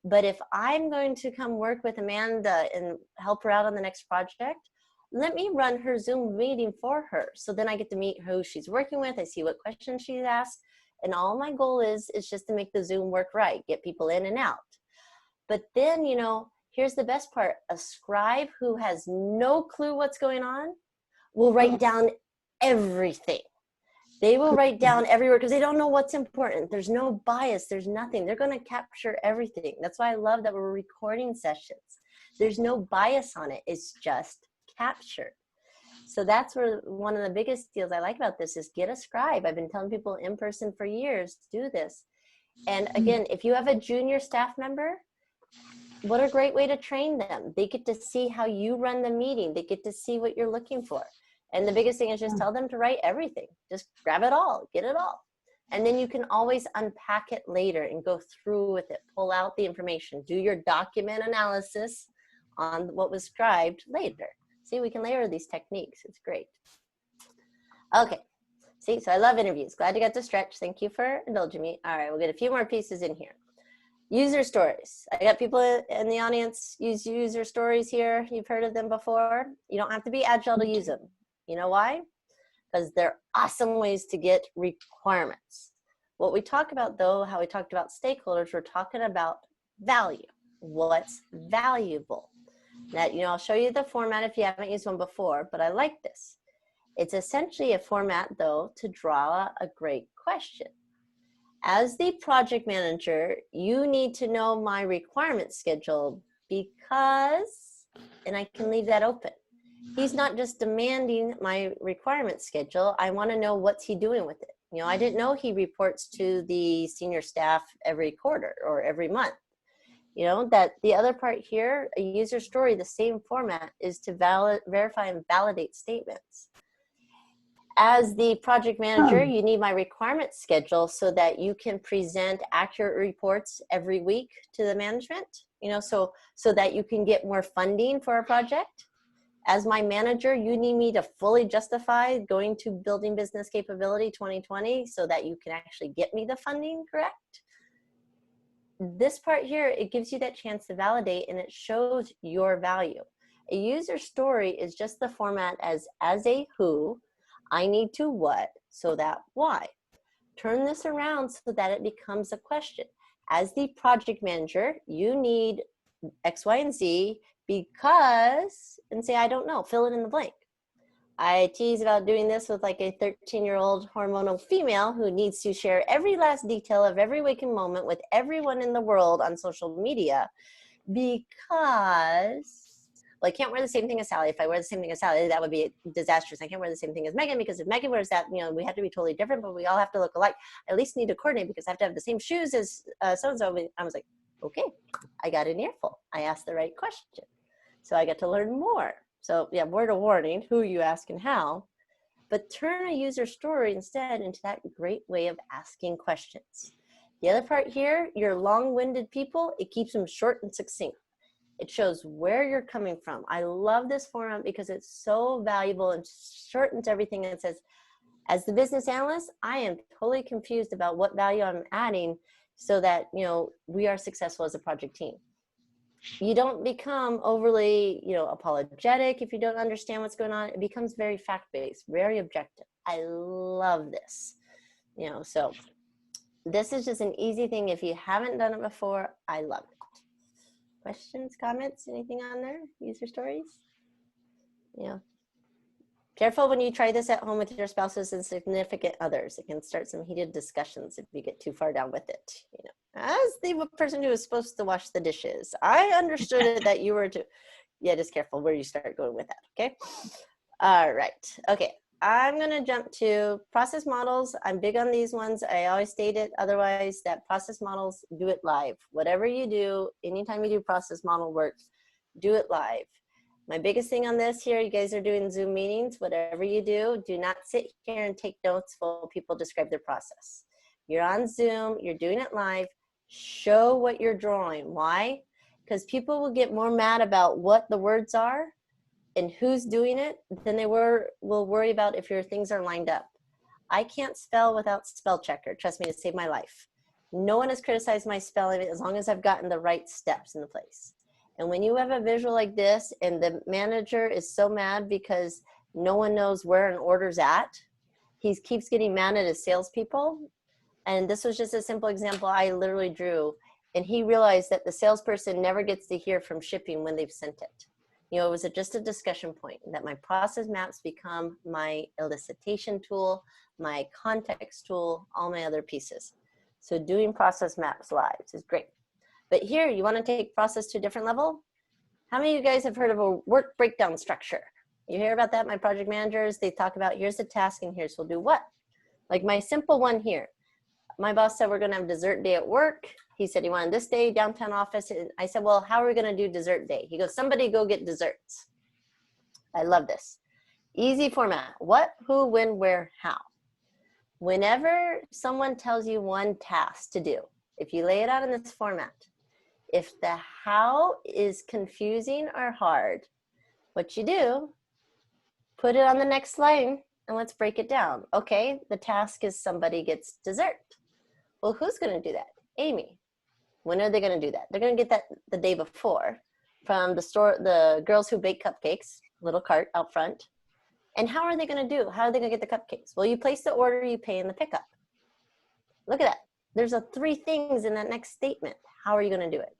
But if I'm going to come work with Amanda and help her out on the next project, let me run her Zoom meeting for her. So then I get to meet who she's working with. I see what questions she's asked. And all my goal is just to make the Zoom work right, get people in and out. But then, you know, here's the best part. A scribe who has no clue what's going on will write down everything. They will write down everywhere because they don't know what's important. There's no bias. There's nothing. They're going to capture everything. That's why I love that we're recording sessions. There's no bias on it. It's just captured. So that's where one of the biggest deals I like about this is get a scribe. I've been telling people in person for years to do this. And again, if you have a junior staff member, what a great way to train them. They get to see how you run the meeting. They get to see what you're looking for. And the biggest thing is just tell them to write everything. Just grab it all, get it all. And then you can always unpack it later and go through with it, pull out the information, do your document analysis on what was scribed later. See, we can layer these techniques. It's great. Okay. See, so I love interviews. Glad you got to stretch. Thank you for indulging me. All right, we'll get a few more pieces in here. User stories. I got people in the audience use user stories here. You've heard of them before. You don't have to be agile to use them. You know why? Because they're awesome ways to get requirements. What we talk about though, how we talked about stakeholders, we're talking about value. What's valuable? Now, you know, I'll show you the format if you haven't used one before, but I like this. It's essentially a format though to draw a great question. As the project manager, you need to know my requirement schedule because, and I can leave that open. He's not just demanding my requirement schedule. I want to know what's he doing with it. You know, I didn't know he reports to the senior staff every quarter or every month. You know, that the other part here, a user story, the same format is to verify and validate statements. As the project manager, you need my requirement schedule so that you can present accurate reports every week to the management, you know, so that you can get more funding for a project. As my manager, you need me to fully justify going to Building Business Capability 2020 so that you can actually get me the funding, correct? This part here, it gives you that chance to validate and it shows your value. A user story is just the format as a who, I need to what, so that why. Turn this around so that it becomes a question. As the project manager, you need X, Y, and Z because, and say, I don't know, fill it in the blank. I tease about doing this with like a 13-year-old hormonal female who needs to share every last detail of every waking moment with everyone in the world on social media because, well, I can't wear the same thing as Sally. If I wear the same thing as Sally, that would be disastrous. I can't wear the same thing as Megan because if Megan wears that, you know, we have to be totally different, but we all have to look alike. I at least need to coordinate because I have to have the same shoes as so-and-so. I was like, okay, I got an earful. I asked the right question. So I got to learn more. So yeah, word of warning, who you ask and how, but turn a user story instead into that great way of asking questions. The other part here, your long-winded people, it keeps them short and succinct. It shows where you're coming from. I love this format because it's so valuable and shortens everything and says, As the business analyst, I am totally confused about what value I'm adding so that, you know, we are successful as a project team. You don't become overly, you know, apologetic if you don't understand what's going on. It becomes very fact-based, very objective. I love this, you know, so this is just an easy thing. If you haven't done it before, I love it. Questions, comments, anything on there? User stories? Yeah. Careful when you try this at home with your spouses and significant others. It can start some heated discussions if you get too far down with it. You know, as the person who was supposed to wash the dishes, I understood it that you were to. Yeah, just careful where you start going with that. Okay. All right. Okay. I'm going to jump to process models. I'm big on these ones. I always state it otherwise that process models, do it live. Whatever you do, anytime you do process model work, do it live. My biggest thing on this here, you guys are doing Zoom meetings, whatever you do not sit here and take notes while people describe their process. You're on Zoom, you're doing it live, show what you're drawing. Why? Because people will get more mad about what the words are and who's doing it than they will worry about if your things are lined up. I can't spell without spell checker, trust me, to save my life. No one has criticized my spelling as long as I've gotten the right steps in the place. And when you have a visual like this and the manager is so mad because no one knows where an order's at, he keeps getting mad at his salespeople. And this was just a simple example I literally drew. And he realized that the salesperson never gets to hear from shipping when they've sent it. You know, it was just a discussion point that my process maps become my elicitation tool, my context tool, all my other pieces. So doing process maps live is great. But here, you want to take process to a different level? How many of you guys have heard of a work breakdown structure? You hear about that? My project managers, they talk about here's the task and here's we'll do what. Like my simple one here. My boss said we're going to have dessert day at work. He said he wanted this day, downtown office. And I said, well, how are we going to do dessert day? He goes, somebody go get desserts. I love this. Easy format. What, who, when, where, how. Whenever someone tells you one task to do, if you lay it out in this format, if the how is confusing or hard, what you do, put it on the next line and let's break it down. Okay, the task is somebody gets dessert. Well, who's going to do that? Amy. When are they going to do that? They're going to get that the day before from the store, the girls who bake cupcakes, little cart out front. And how are they going to do? How are they going to get the cupcakes? Well, you place the order, you pay in the pickup. Look at that. There's three things in that next statement. How are you going to do it?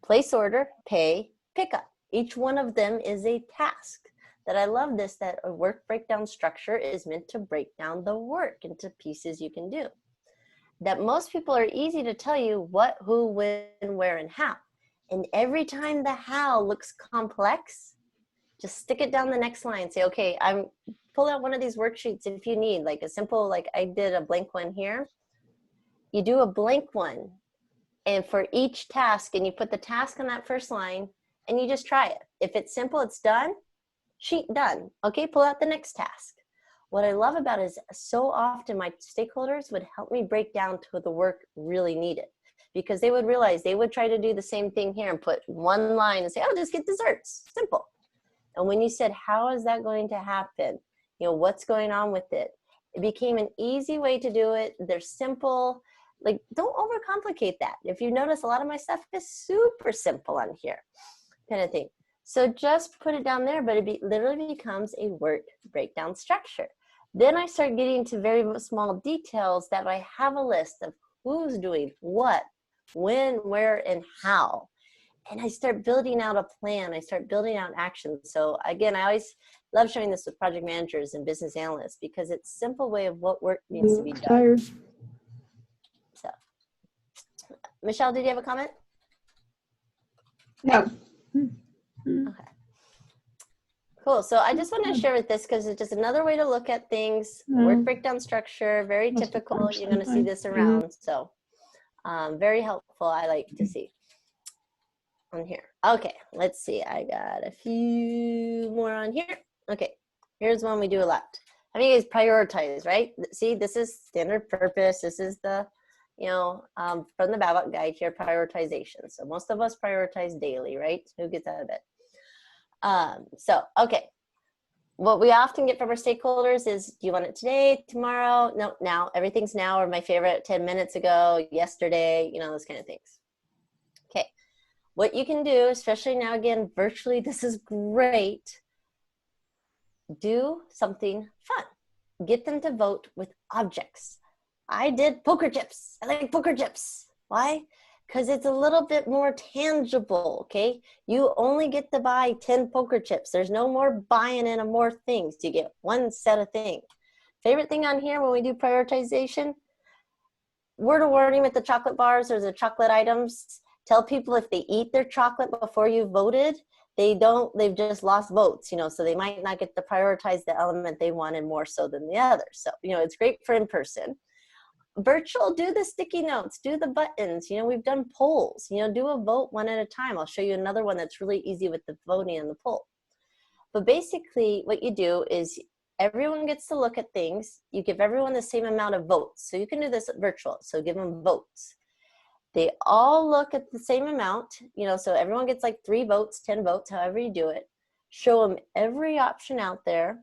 Place order, pay, pickup. Each one of them is a task. That I love this, that a work breakdown structure is meant to break down the work into pieces you can do. That most people are easy to tell you what, who, when, where, and how. And every time the how looks complex, just stick it down the next line. Say, okay, pull out one of these worksheets if you need, like a simple, like I did a blank one here. You do a blank one. And for each task, and you put the task on that first line, and you just try it. If it's simple, it's done. Sheet done. Okay, pull out the next task. What I love about it is so often my stakeholders would help me break down to the work really needed, because they would realize they would try to do the same thing here and put one line and say, oh, just get desserts. Simple. And when you said, how is that going to happen? You know, what's going on with it? It became an easy way to do it. They're simple. Like, don't overcomplicate that. If you notice, a lot of my stuff is super simple on here, kind of thing. So just put it down there, but it literally becomes a work breakdown structure. Then I start getting to very small details that I have a list of who's doing what, when, where, and how. And I start building out a plan. I start building out actions. So again, I always love showing this with project managers and business analysts because it's a simple way of what work needs to be done. So, Michelle, did you have a comment? No. Okay. Cool. So I just want to share with this because it's just another way to look at things. Work breakdown structure, very typical. You're going to see this around. So very helpful. I like to see on here. Okay, let's see. I got a few more on here. Okay, here's one we do a lot. How many of you guys prioritize, right? See, this is standard purpose. This is the, you know, from the Babbitt guide here, prioritization. So most of us prioritize daily, right? Who gets out of it? So, okay. what we often get from our stakeholders is, do you want it today, tomorrow? No, now. Everything's now, or my favorite, 10 minutes ago, yesterday, you know, those kind of things. Okay. What you can do, especially now, again, virtually, this is great. Do something fun. Get them to vote with objects. I did poker chips. I like poker chips. Why? Because it's a little bit more tangible, okay? You only get to buy 10 poker chips. There's no more buying in of more things. You get one set of things. Favorite thing on here when we do prioritization, word of warning with the chocolate bars or the chocolate items. Tell people if they eat their chocolate before you voted, they've just lost votes, you know, so they might not get to prioritize the element they wanted more so than the other. So, you know, it's great for in-person. Virtual, do the sticky notes, do the buttons, you know, we've done polls, you know, do a vote one at a time. I'll show you another one that's really easy with the voting and the poll. But basically what you do is everyone gets to look at things. You give everyone the same amount of votes. So you can do this virtual, so give them votes. They all look at the same amount, you know, so everyone gets like 3 votes, 10 votes, however you do it. Show them every option out there,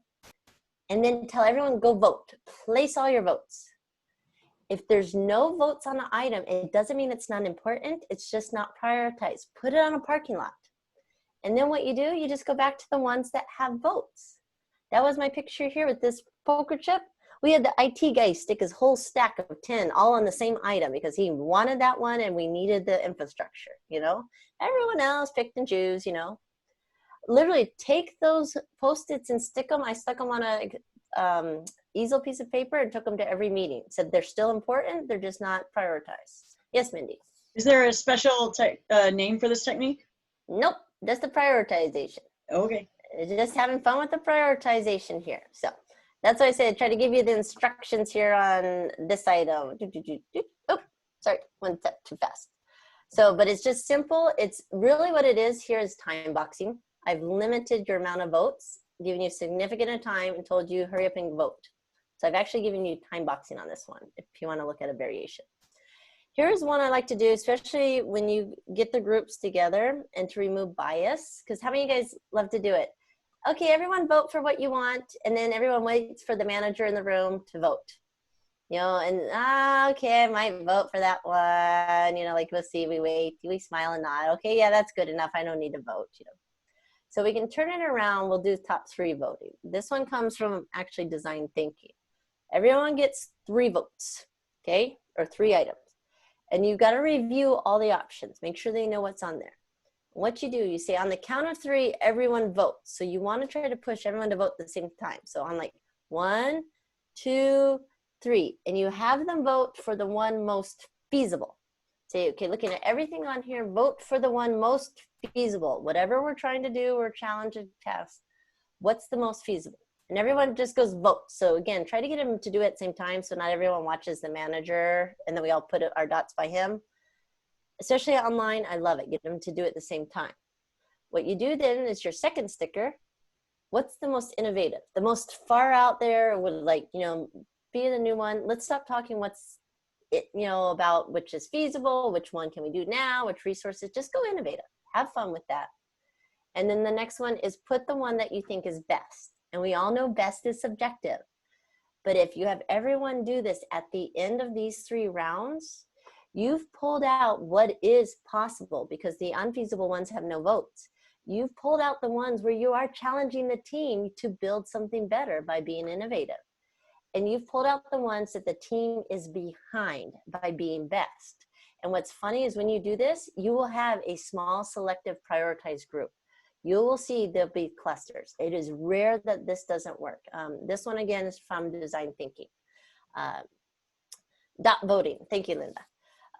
and then tell everyone, go vote. Place all your votes. If there's no votes on an item, it doesn't mean it's not important. It's just not prioritized. Put it on a parking lot. And then what you do, you just go back to the ones that have votes. That was my picture here with this poker chip. We had the IT guy stick his whole stack of 10 all on the same item because he wanted that one and we needed the infrastructure, you know. Everyone else picked and choose, you know. Literally take those Post-its and stick them. I stuck them on a easel piece of paper and took them to every meeting. Said they're still important, they're just not prioritized. Yes, Mindy? Is there a special name for this technique? Nope, just the prioritization. Okay. Just having fun with the prioritization here. So that's why I said try to give you the instructions here on this item. Oh, sorry, one step too fast. So, but it's just simple. It's really what it is here is time boxing. I've limited your amount of votes, given you significant amount of time and told you hurry up and vote. So I've actually given you time boxing on this one if you want to look at a variation. Here's one I like to do, especially when you get the groups together and to remove bias, because how many of you guys love to do it? Okay, everyone vote for what you want, and then everyone waits for the manager in the room to vote. You know, and okay, I might vote for that one. You know, like we'll see, we wait, we smile and nod. Okay, yeah, that's good enough. I don't need to vote, you know. So we can turn it around. We'll do top 3 voting. This one comes from actually design thinking. Everyone gets 3 votes, okay, or 3 items. And you've got to review all the options. Make sure they know what's on there. What you do, you say on the count of 3, everyone votes. So you want to try to push everyone to vote at the same time. So on like 1, 2, 3, and you have them vote for the one most feasible. Say, okay, looking at everything on here, vote for the one most feasible. Whatever we're trying to do or challenge a task, what's the most feasible? And everyone just goes vote. So again, try to get them to do it at the same time so not everyone watches the manager and then we all put our dots by him. Especially online, I love it. Get them to do it at the same time. What you do then is your second sticker. What's the most innovative? The most far out there would like, you know, be the new one. Let's stop talking what's it, you know, about which is feasible, which one can we do now, which resources, just go innovative. Have fun with that. And then the next one is put the one that you think is best. And we all know best is subjective. But if you have everyone do this at the end of these 3 rounds, you've pulled out what is possible because the unfeasible ones have no votes. You've pulled out the ones where you are challenging the team to build something better by being innovative. And you've pulled out the ones that the team is behind by being best. And what's funny is when you do this, you will have a small selective prioritized group. You will see there'll be clusters. It is rare that this doesn't work. This one again is from design thinking. Dot voting, thank you, Linda.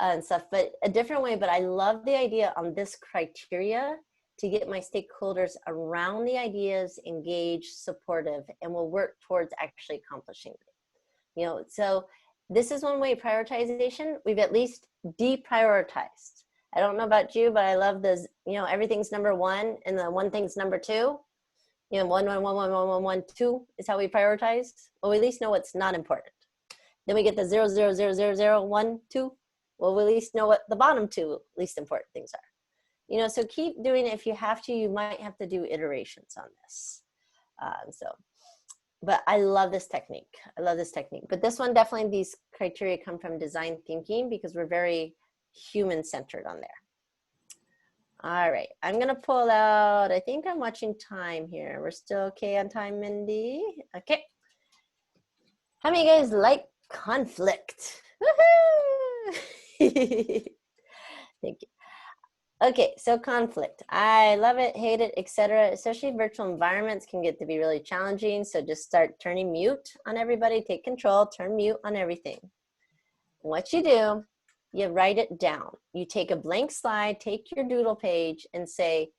And stuff, but a different way, but I love the idea on this criteria to get my stakeholders around the ideas, engaged, supportive, and we'll work towards actually accomplishing it. You know, so this is one way prioritization. We've at least deprioritized. I don't know about you, but I love this, you know, everything's number 1 and the one thing's number 2. You know, 1, 1, 1, 1, 1, 1, 1, 2 is how we prioritize. Well, we at least know what's not important. Then we get the 0, 0, 0, 0, 0, 1, 2. Well, we at least know what the bottom 2 least important things are. You know, so keep doing it. If you have to, you might have to do iterations on this. But I love this technique. I love this technique. But this one, definitely these criteria come from design thinking because we're very human-centered on there. All right, I'm gonna pull out, I think I'm watching time here. We're still okay on time, Mindy? Okay. How many of you guys like conflict? Woohoo! Thank you. Okay, so conflict. I love it, hate it, etc. Especially virtual environments can get to be really challenging. So just start turning mute on everybody. Take control, turn mute on everything. What you do, you write it down. You take a blank slide, take your doodle page and say,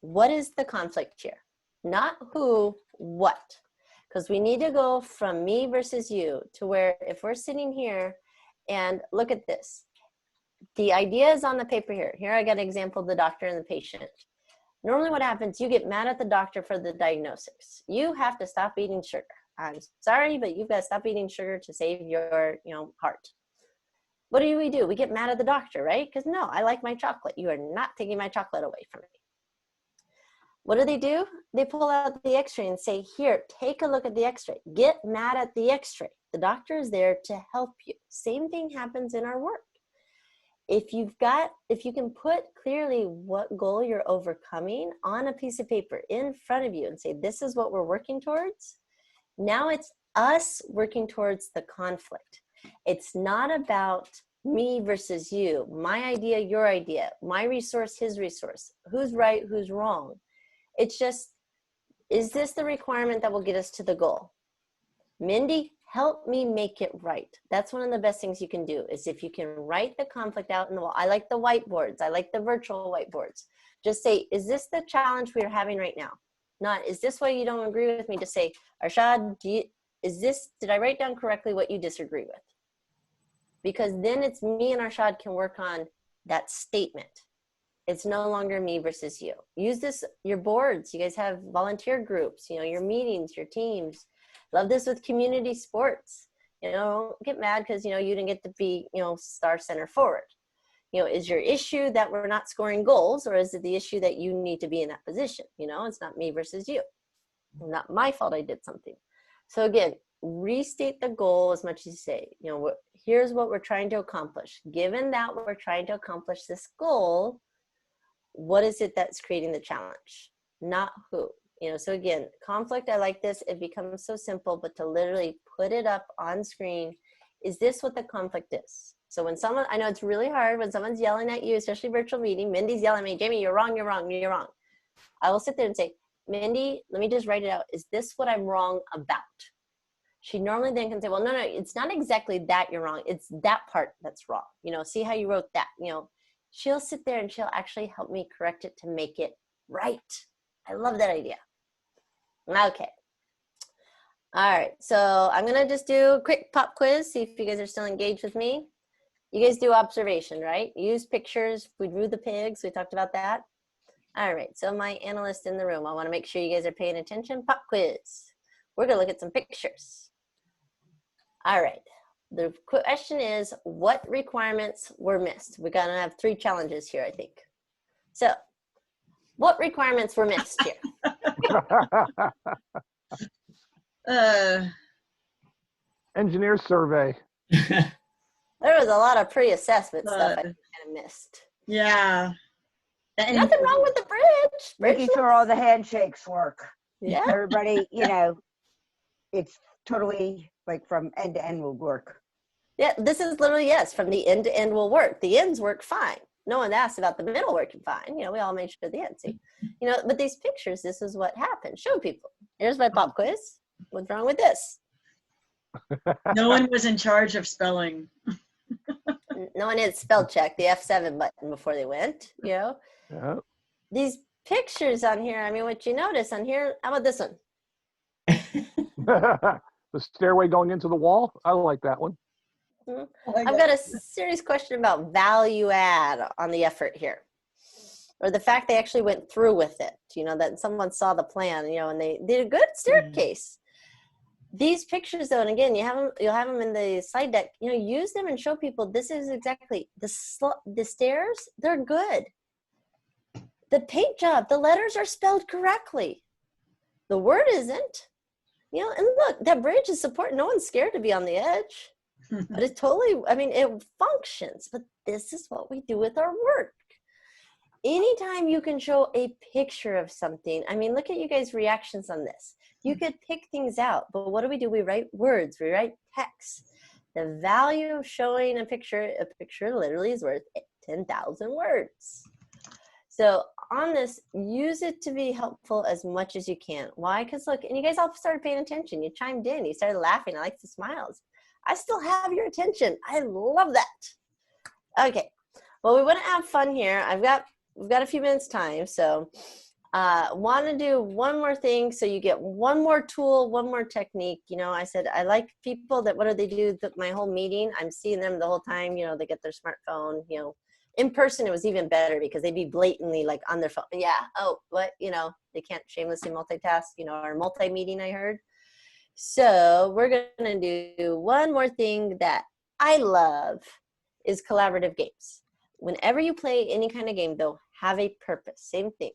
what is the conflict here? Not who, what. Because we need to go from me versus you to where if we're sitting here and look at this. The idea is on the paper here. Here I got an example of the doctor and the patient. Normally what happens, you get mad at the doctor for the diagnosis. You have to stop eating sugar. I'm sorry, but you've got to stop eating sugar to save your heart. What do? We get mad at the doctor, right? Because no, I like my chocolate. You are not taking my chocolate away from me. What do? They pull out the x-ray and say, here, take a look at the x-ray. Get mad at the x-ray. The doctor is there to help you. Same thing happens in our work. If you can put clearly what goal you're overcoming on a piece of paper in front of you and say, this is what we're working towards. Now it's us working towards the conflict. It's not about me versus you, my idea, your idea, my resource, his resource, who's right, who's wrong. It's just, is this the requirement that will get us to the goal? Mindy, help me make it right. That's one of the best things you can do is if you can write the conflict out in the wall. I like the whiteboards. I like the virtual whiteboards. Just say, is this the challenge we are having right now? Not, is this why you don't agree with me? Just say, Arshad, did I write down correctly what you disagree with? Because then it's me and Arshad can work on that statement. It's no longer me versus you. Use this, your boards. You guys have volunteer groups, your meetings, your teams. Love this with community sports. Don't get mad because, you didn't get to be, star center forward. Is your issue that we're not scoring goals, or is it the issue that you need to be in that position? It's not me versus you. Not my fault I did something. So again, restate the goal as much as you say, here's what we're trying to accomplish. Given that we're trying to accomplish this goal, what is it that's creating the challenge? Not who. So again, conflict, I like this. It becomes so simple, but to literally put it up on screen, is this what the conflict is? So when someone, I know it's really hard when someone's yelling at you, especially virtual meeting, Mindy's yelling at me, Jamie, you're wrong, you're wrong, you're wrong. I will sit there and say, Mindy, let me just write it out. Is this what I'm wrong about? She normally then can say, well, no, it's not exactly that you're wrong. It's that part that's wrong. See how you wrote that, she'll sit there and she'll actually help me correct it to make it right. I love that idea. Okay. All right. So I'm going to just do a quick pop quiz. See if you guys are still engaged with me. You guys do observation, right? Use pictures. We drew the pigs. We talked about that. All right. So my analyst in the room, I want to make sure you guys are paying attention. Pop quiz. We're going to look at some pictures. All right. The question is, what requirements were missed? We're going to have 3 challenges here, I think. So what requirements were missed here? Engineer survey. There was a lot of pre-assessment stuff I kind of missed. Yeah. And Nothing wrong with the bridge. Making sure all the handshakes work. Yeah. Everybody, it's totally like from end to end will work. Yeah, this is literally, yes, from the end to end will work. The ends work fine. No one asked about the middle working fine. We all made sure the end. See, but these pictures, this is what happened. Show people. Here's my pop quiz. What's wrong with this? no one was in charge of spelling. No one had spell check, the F7 button before they went, Yeah. These pictures on here, what you notice on here, how about this one? The stairway going into the wall. I like that one. I've got a serious question about value add on the effort here, or the fact they actually went through with it. That someone saw the plan, and they did a good staircase. These pictures, though, and again, you'll have them in the slide deck. Use them and show people this is exactly the stairs. They're good. The paint job, the letters are spelled correctly. The word isn't. You know, and look, that bridge is support. No one's scared to be on the edge. But it's totally, I mean, it functions. But this is what we do with our work. Anytime you can show a picture of something, I mean, look at you guys' reactions on this. You could pick things out, but what do? We write words, we write text. The value of showing a picture literally is worth 10,000 words. So on this, use it to be helpful as much as you can. Why? Because look, and you guys all started paying attention. You chimed in, you started laughing. I like the smiles. I still have your attention. I love that. Okay, well, we want to have fun here. We've got a few minutes time, so want to do one more thing so you get one more tool, one more technique. You know, I said I like people that, what do they do my whole meeting? I'm seeing them the whole time. You know, they get their smartphone. You know, in person it was even better because they'd be blatantly like on their phone. Yeah, oh, what, you know, they can't shamelessly multitask, you know, or multi-meeting, I heard. So we're going to do one more thing that I love is collaborative games. Whenever you play any kind of game, though, have a purpose. Same thing.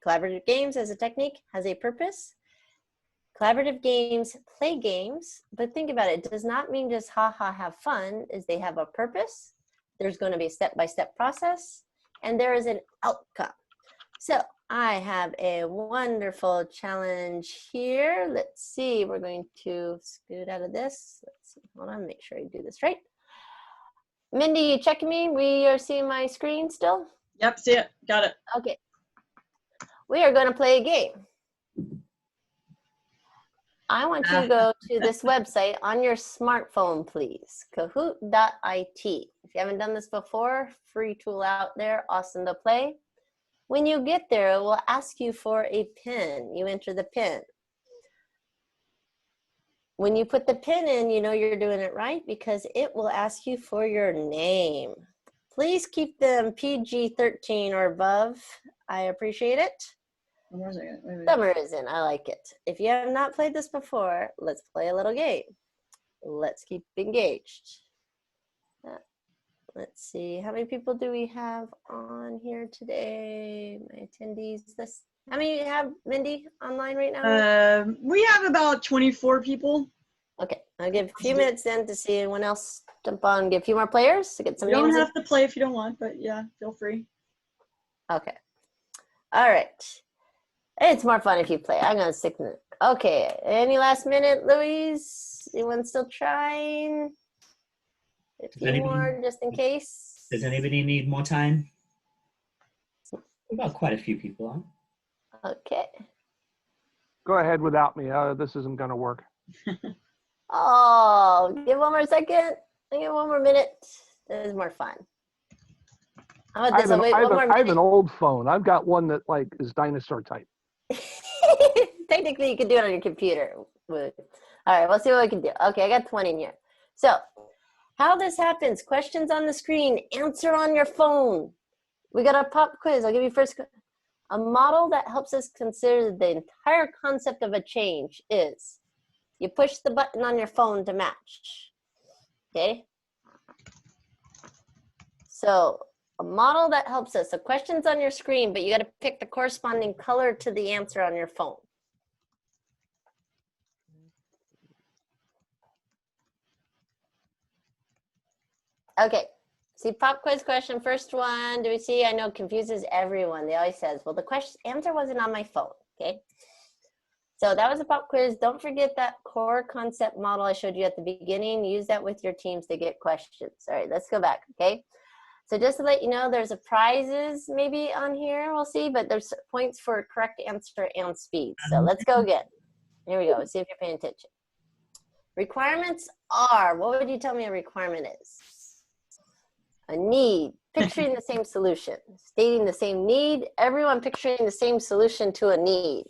Collaborative games as a technique has a purpose. Collaborative games play games, but think about it. It does not mean just have fun. Is they have a purpose. There's going to be a step-by-step process, and there is an outcome. So I have a wonderful challenge here. Let's see. We're going to scoot out of this. Let's see. Hold on. Make sure I do this right. Mindy, you checking me? We are seeing my screen still? Yep, see it. Got it. Okay. We are going to play a game. I want you to go to this website on your smartphone, please. Kahoot.it. If you haven't done this before, free tool out there, awesome to play. When you get there, it will ask you for a pin. You enter the pin. When you put the pin in, you know you're doing it right because it will ask you for your name. Please keep them PG-13 or above. I appreciate it. Summer isn't. I like it. If you have not played this before, let's play a little game. Let's keep engaged. Let's see. How many people do we have on here today? My attendees list. How many you have, Mindy, online right now? We have about 24 people. Okay, I'll give a few minutes then to see anyone else jump on, get a few more players to get some You don't names in. have to play if you don't want, but yeah, feel free. Okay. All right. It's more fun if you play. I'm going to stick to it. Okay. Any last minute, Louise? Anyone still trying? A few more just in case. Does anybody need more time? We've got quite a few people on. Okay. Go ahead without me. This isn't going to work. Oh, give one more second. Give one more minute. This is more fun. How about this? I'll wait one more I have an minute. old phone. I've got one that like is dinosaur type. Technically, you could do it on your computer. All right, we'll see what we can do. Okay, I got 20 in here. So, how this happens, questions on the screen, answer on your phone. We got a pop quiz. I'll give you first. A model that helps us consider the entire concept of a change is, you push the button on your phone to match. Okay? So, a model that helps us. So questions on your screen, but you got to pick the corresponding color to the answer on your phone. Okay. See, pop quiz question, first one. Do we see? I know it confuses everyone. They always says, well, the answer wasn't on my phone. Okay. So that was a pop quiz. Don't forget that core concept model I showed you at the beginning. Use that with your teams to get questions. All right, let's go back. Okay. So just to let you know, there's a prizes maybe on here, we'll see, but there's points for correct answer and speed. So let's go again. Here we go, let's see if you're paying attention. Requirements are, what would you tell me a requirement is? A need, picturing the same solution, stating the same need, everyone picturing the same solution to a need.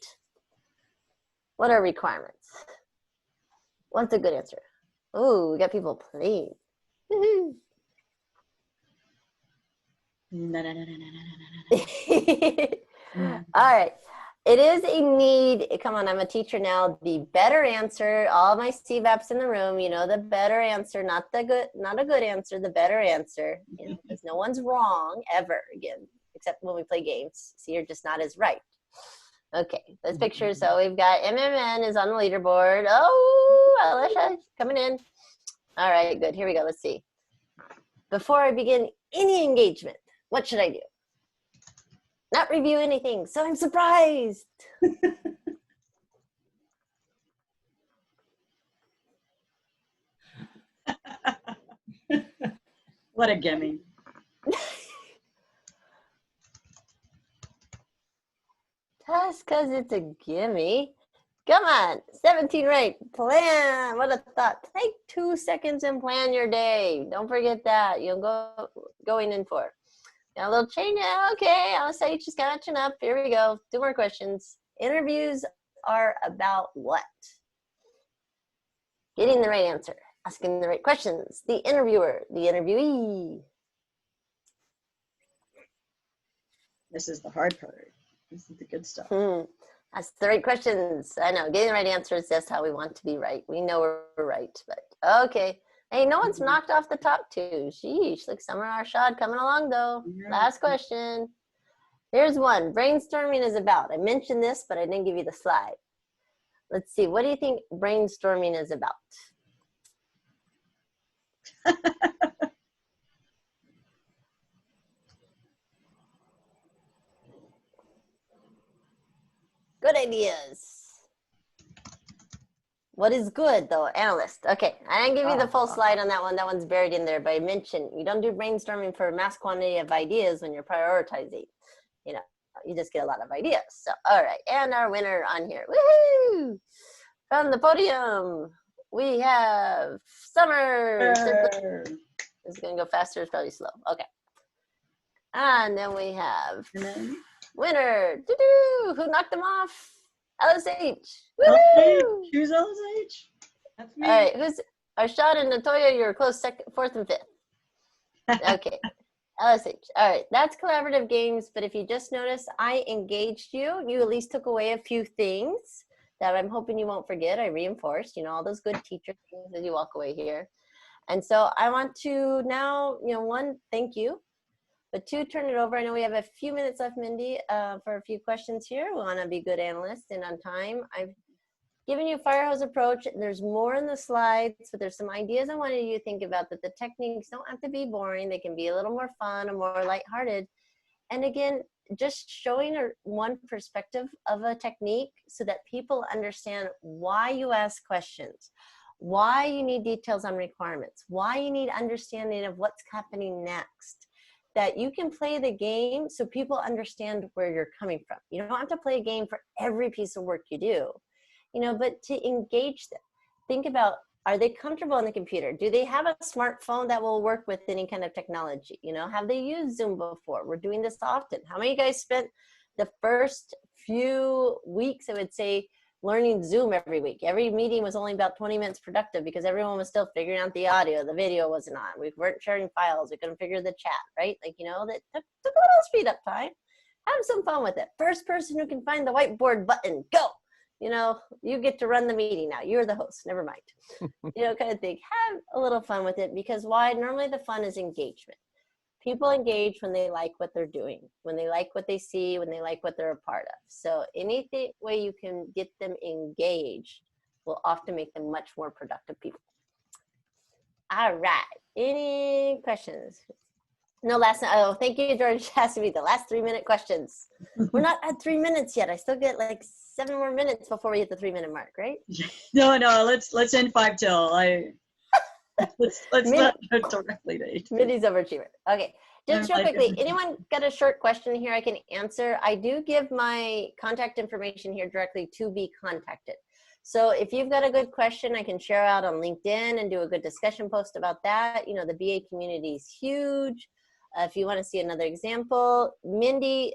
What are requirements? What's a good answer? Oh, we got people playing. Woohoo. All right, it is a need. Come on, I'm a teacher now. The better answer, all my CVAPs in the room, you know, the better answer, not a good answer, the better answer, you know, because no one's wrong ever again, except when we play games. So you're just not as right. Okay, this picture. So we've got MMN is on the leaderboard. Oh, Alicia coming in. All right, good. Here we go. Let's see. Before I begin any engagement, what should I do? Not review anything, so I'm surprised. What a gimme. Just because it's a gimme. Come on, 17 right. Plan. What a thought. Take 2 seconds and plan your day. Don't forget that. You'll go going in for. Got a little change. Okay, I'll say just catching up. Here we go. 2 more questions. Interviews are about what? Getting the right answer. Asking the right questions. The interviewer. The interviewee. This is the hard part. This is the good stuff. That's the right questions. I know, getting the right answers, that's how we want to be right. We know we're right, but okay. Hey, no one's knocked off the top 2. Sheesh, look, Summer Arshad coming along though. Last question. Here's one. Brainstorming is about. I mentioned this, but I didn't give you the slide. Let's see, what do you think brainstorming is about? Good ideas. What is good though? Analyst. Okay, I didn't give you the full slide on that one. That one's buried in there, but I mentioned you don't do brainstorming for a mass quantity of ideas when you're prioritizing. You know, you just get a lot of ideas. So, all right, and our winner on here. Woohoo! From the podium, we have Summer. It's gonna go faster, it's probably slow. Okay. And then we have winner. Doo-doo! Who knocked them off? LSH. Woo! Who's LSH? That's me. All right, who's Arshad and Natoya? You're close, 4th and 5th. Okay, LSH. All right, that's collaborative games. But if you just notice, I engaged you. You at least took away a few things that I'm hoping you won't forget. I reinforced, you know, all those good teacher things as you walk away here. And so I want to now, you know, 1, thank you. But 2, turn it over. I know we have a few minutes left, Mindy, for a few questions here. We want to be good analysts and on time. I've given you a fire hose approach. There's more in the slides, but there's some ideas I wanted you to think about, that the techniques don't have to be boring. They can be a little more fun and more lighthearted. And again, just showing one perspective of a technique so that people understand why you ask questions, why you need details on requirements, why you need understanding of what's happening next. That you can play the game so people understand where you're coming from. You don't have to play a game for every piece of work you do, you know, but to engage them. Think about, are they comfortable on the computer? Do they have a smartphone that will work with any kind of technology? You know, have they used Zoom before? We're doing this often. How many of you guys spent the first few weeks, I would say, learning Zoom every week? Every meeting was only about 20 minutes productive because everyone was still figuring out the audio, the video wasn't on, we weren't sharing files, we couldn't figure the chat, right? Like, you know, that took a little speed up time. Have some fun with it. First person who can find the whiteboard button, go. You know, you get to run the meeting now. You're the host, never mind. You know, kind of thing. Have a little fun with it, because why? Normally the fun is engagement. People engage when they like what they're doing, when they like what they see, when they like what they're a part of. So anything way you can get them engaged will often make them much more productive people. All right, any questions? No, oh, thank you, George. Has to be the last 3-minute questions. We're not at 3 minutes yet. I still get like 7 more minutes before we hit the 3-minute mark, right? No, let's end 5 till. Let's not go directly to 8. Mindy's overachiever. Okay, just real quickly, anyone got a short question here I can answer? I do give my contact information here directly to be contacted. So if you've got a good question, I can share out on LinkedIn and do a good discussion post about that. You know, the BA community is huge. If you want to see another example, Mindy,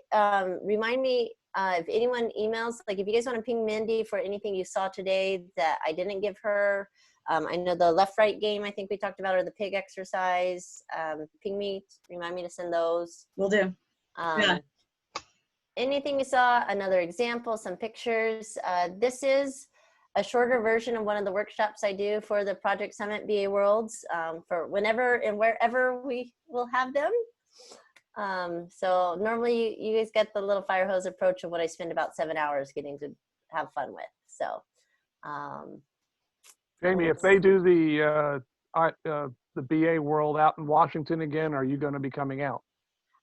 remind me if anyone emails, like if you guys want to ping Mindy for anything you saw today that I didn't give her. I know the left-right game I think we talked about, or the pig exercise. Ping me, remind me to send those. Will do. Yeah. Anything you saw, another example, some pictures. This is a shorter version of one of the workshops I do for the Project Summit BA Worlds for whenever and wherever we will have them. So normally you guys get the little fire hose approach of what I spend about 7 hours getting to have fun with. So, Jamie, if they do the BA World out in Washington again, are you going to be coming out?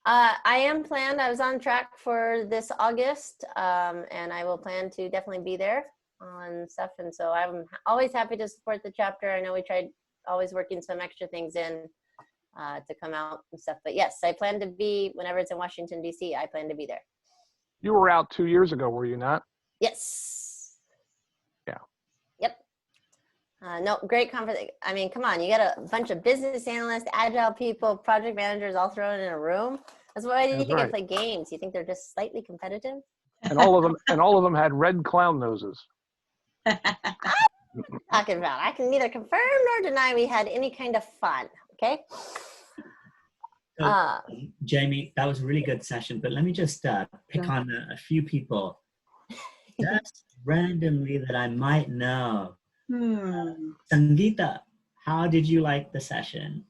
I am planned. I was on track for this August, and I will plan to definitely be there on stuff. And so I'm always happy to support the chapter. I know we tried always working some extra things in to come out and stuff. But yes, I plan to be, whenever it's in Washington, DC, I plan to be there. You were out 2 years ago, were you not? Yes. Yeah. Yep. No, great conference. I mean, come on, you got a bunch of business analysts, agile people, project managers all thrown in a room. That's why do you That's think I right. play games? You think they're just slightly competitive? And all of them had red clown noses. Talking about, I can neither confirm nor deny we had any kind of fun. Okay. So, Jamie, that was a really good session, but let me just pick on a few people just randomly that I might know. Sangeeta, how did you like the session?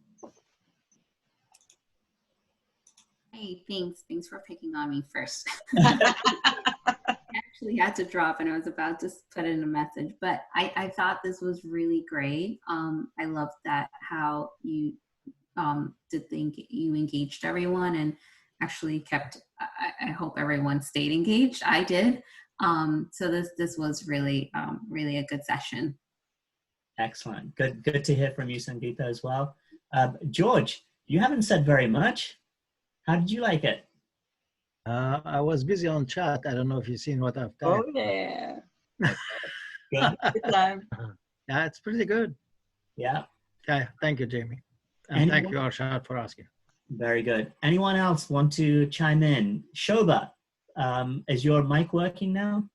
Hey, thanks. Thanks for picking on me first. I actually had to drop and I was about to put in a message, but I thought this was really great. I loved that how you you engaged everyone and actually kept, I hope everyone stayed engaged. I did. So this was really, really a good session. Excellent. Good to hear from you, Sangeeta, as well. George, you haven't said very much. How did you like it? I was busy on chat. I don't know if you've seen what I've done. Oh, yeah. Good. Good time. Yeah, it's pretty good. Yeah. Okay, thank you, Jamie. And thank you, Arshad, for asking. Very good. Anyone else want to chime in? Shobha, is your mic working now?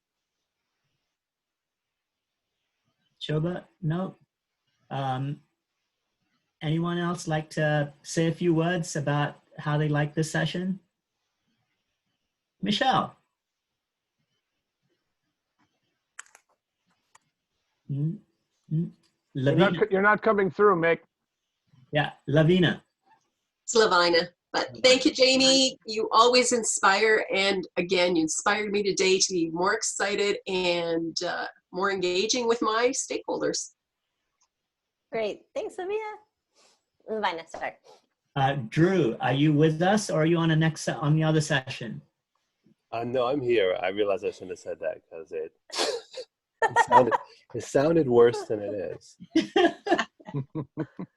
Shobha? No? Anyone else like to say a few words about how they like this session? Michelle? Lavina? You're not coming through, Mick. Yeah, Lavina. It's Lavina. But thank you, Jamie. You always inspire. And again, you inspired me today to be more excited and more engaging with my stakeholders. Great. Thanks, Lavina, sorry. Drew, are you with us or are you on the other session? No, I'm here. I realized I shouldn't have said that because it sounded worse than it is.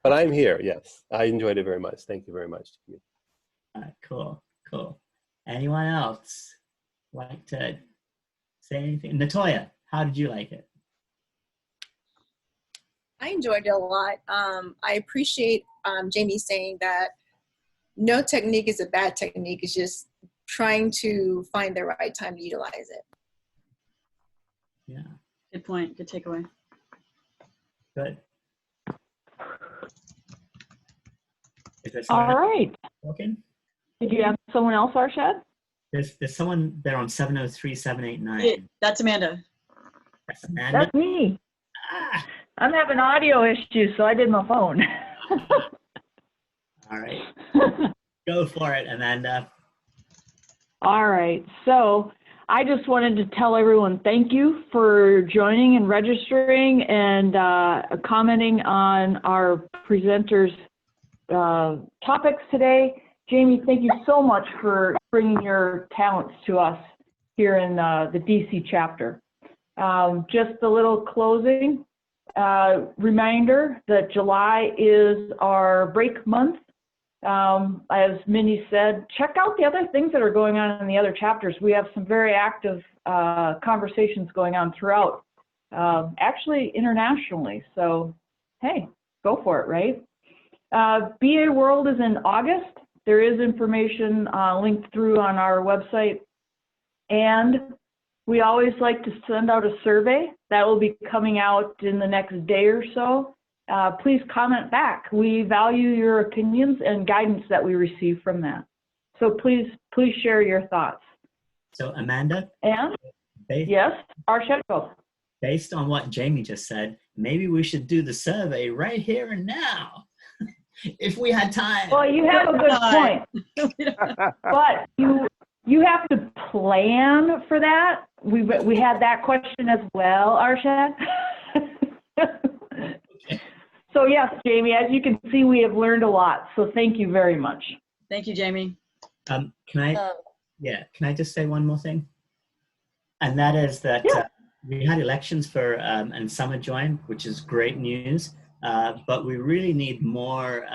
But I'm here, yes. I enjoyed it very much. Thank you very much. Cool. Anyone else like to say anything? Natoya, how did you like it? I enjoyed it a lot. I appreciate Jamie saying that no technique is a bad technique. It's just trying to find the right time to utilize it. Yeah. Good point. Good takeaway. Good. All right. Talking? Did you have someone else, Arshad? There's someone there on 703-789. That's Amanda. That's Amanda. That's me. I'm having audio issues, so I did my phone. All right. Go for it, Amanda. All right. So I just wanted to tell everyone thank you for joining and registering and commenting on our presenters' topics today. Jamie, thank you so much for bringing your talents to us here in the DC chapter. Just a little closing reminder that July is our break month. As Minnie said, check out the other things that are going on in the other chapters. We have some very active conversations going on throughout, actually internationally. So, hey, go for it, right? BA World is in August. There is information linked through on our website. And we always like to send out a survey that will be coming out in the next day or so. Please comment back. We value your opinions and guidance that we receive from that. So please share your thoughts. So Amanda? And yes, Arshad, go. Based on what Jamie just said, maybe we should do the survey right here and now. If we had time. Well, you have a good point. But you have to plan for that. We had that question as well, Arshad. So yes, Jamie, as you can see, we have learned a lot. So thank you very much. Thank you, Jamie. Can I just say one more thing? And that is that we had elections for and Summer joined, which is great news. But we really need more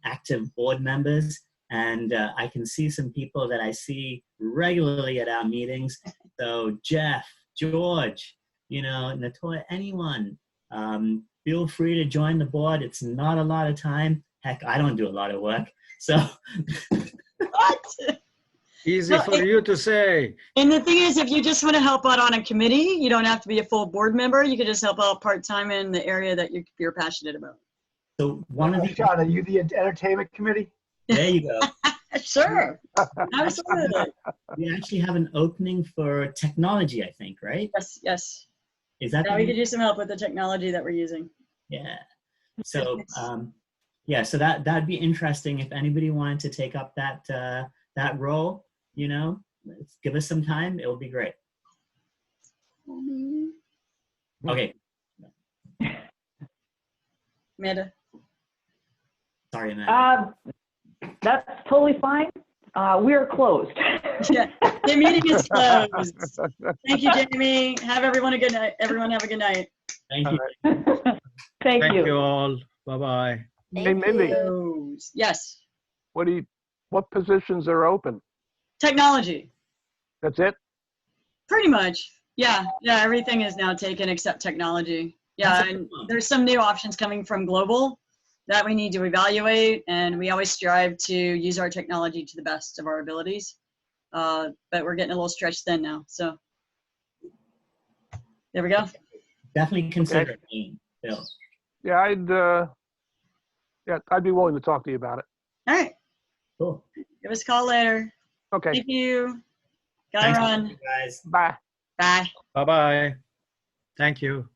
active board members. And I can see some people that I see regularly at our meetings. So Jeff, George, Natoya, anyone, feel free to join the board. It's not a lot of time. Heck, I don't do a lot of work. So. What? Easy for you to say. And the thing is, if you just want to help out on a committee, you don't have to be a full board member. You could just help out part-time in the area that you're passionate about. So one of the John, are you the entertainment committee? There you go. Sure. Absolutely. We actually have an opening for technology, I think, right? Yes. Is that? Yeah, we could use some help with the technology that we're using. Yeah. So so that'd be interesting if anybody wanted to take up that role. Give us some time. It will be great. Okay. Amanda. Sorry, Amanda. That's totally fine. We are closed. Yeah, the meeting is closed. Thank you, Jamie. Have everyone a good night. Everyone have a good night. Thank you. Thank you. Thank you all. Bye-bye. Hey, Mindy, Yes. what positions are open? Technology. That's it? Pretty much. Yeah. Everything is now taken except technology. Yeah, and there's some new options coming from global that we need to evaluate, and we always strive to use our technology to the best of our abilities. But we're getting a little stretched thin now. So there we go. Definitely consider it, Bill. Yeah, I'd be willing to talk to you about it. All right. Cool. Give us a call later. Okay. Thank you. Gotta Thanks, run. guys. Bye. Bye. Bye-bye. Thank you.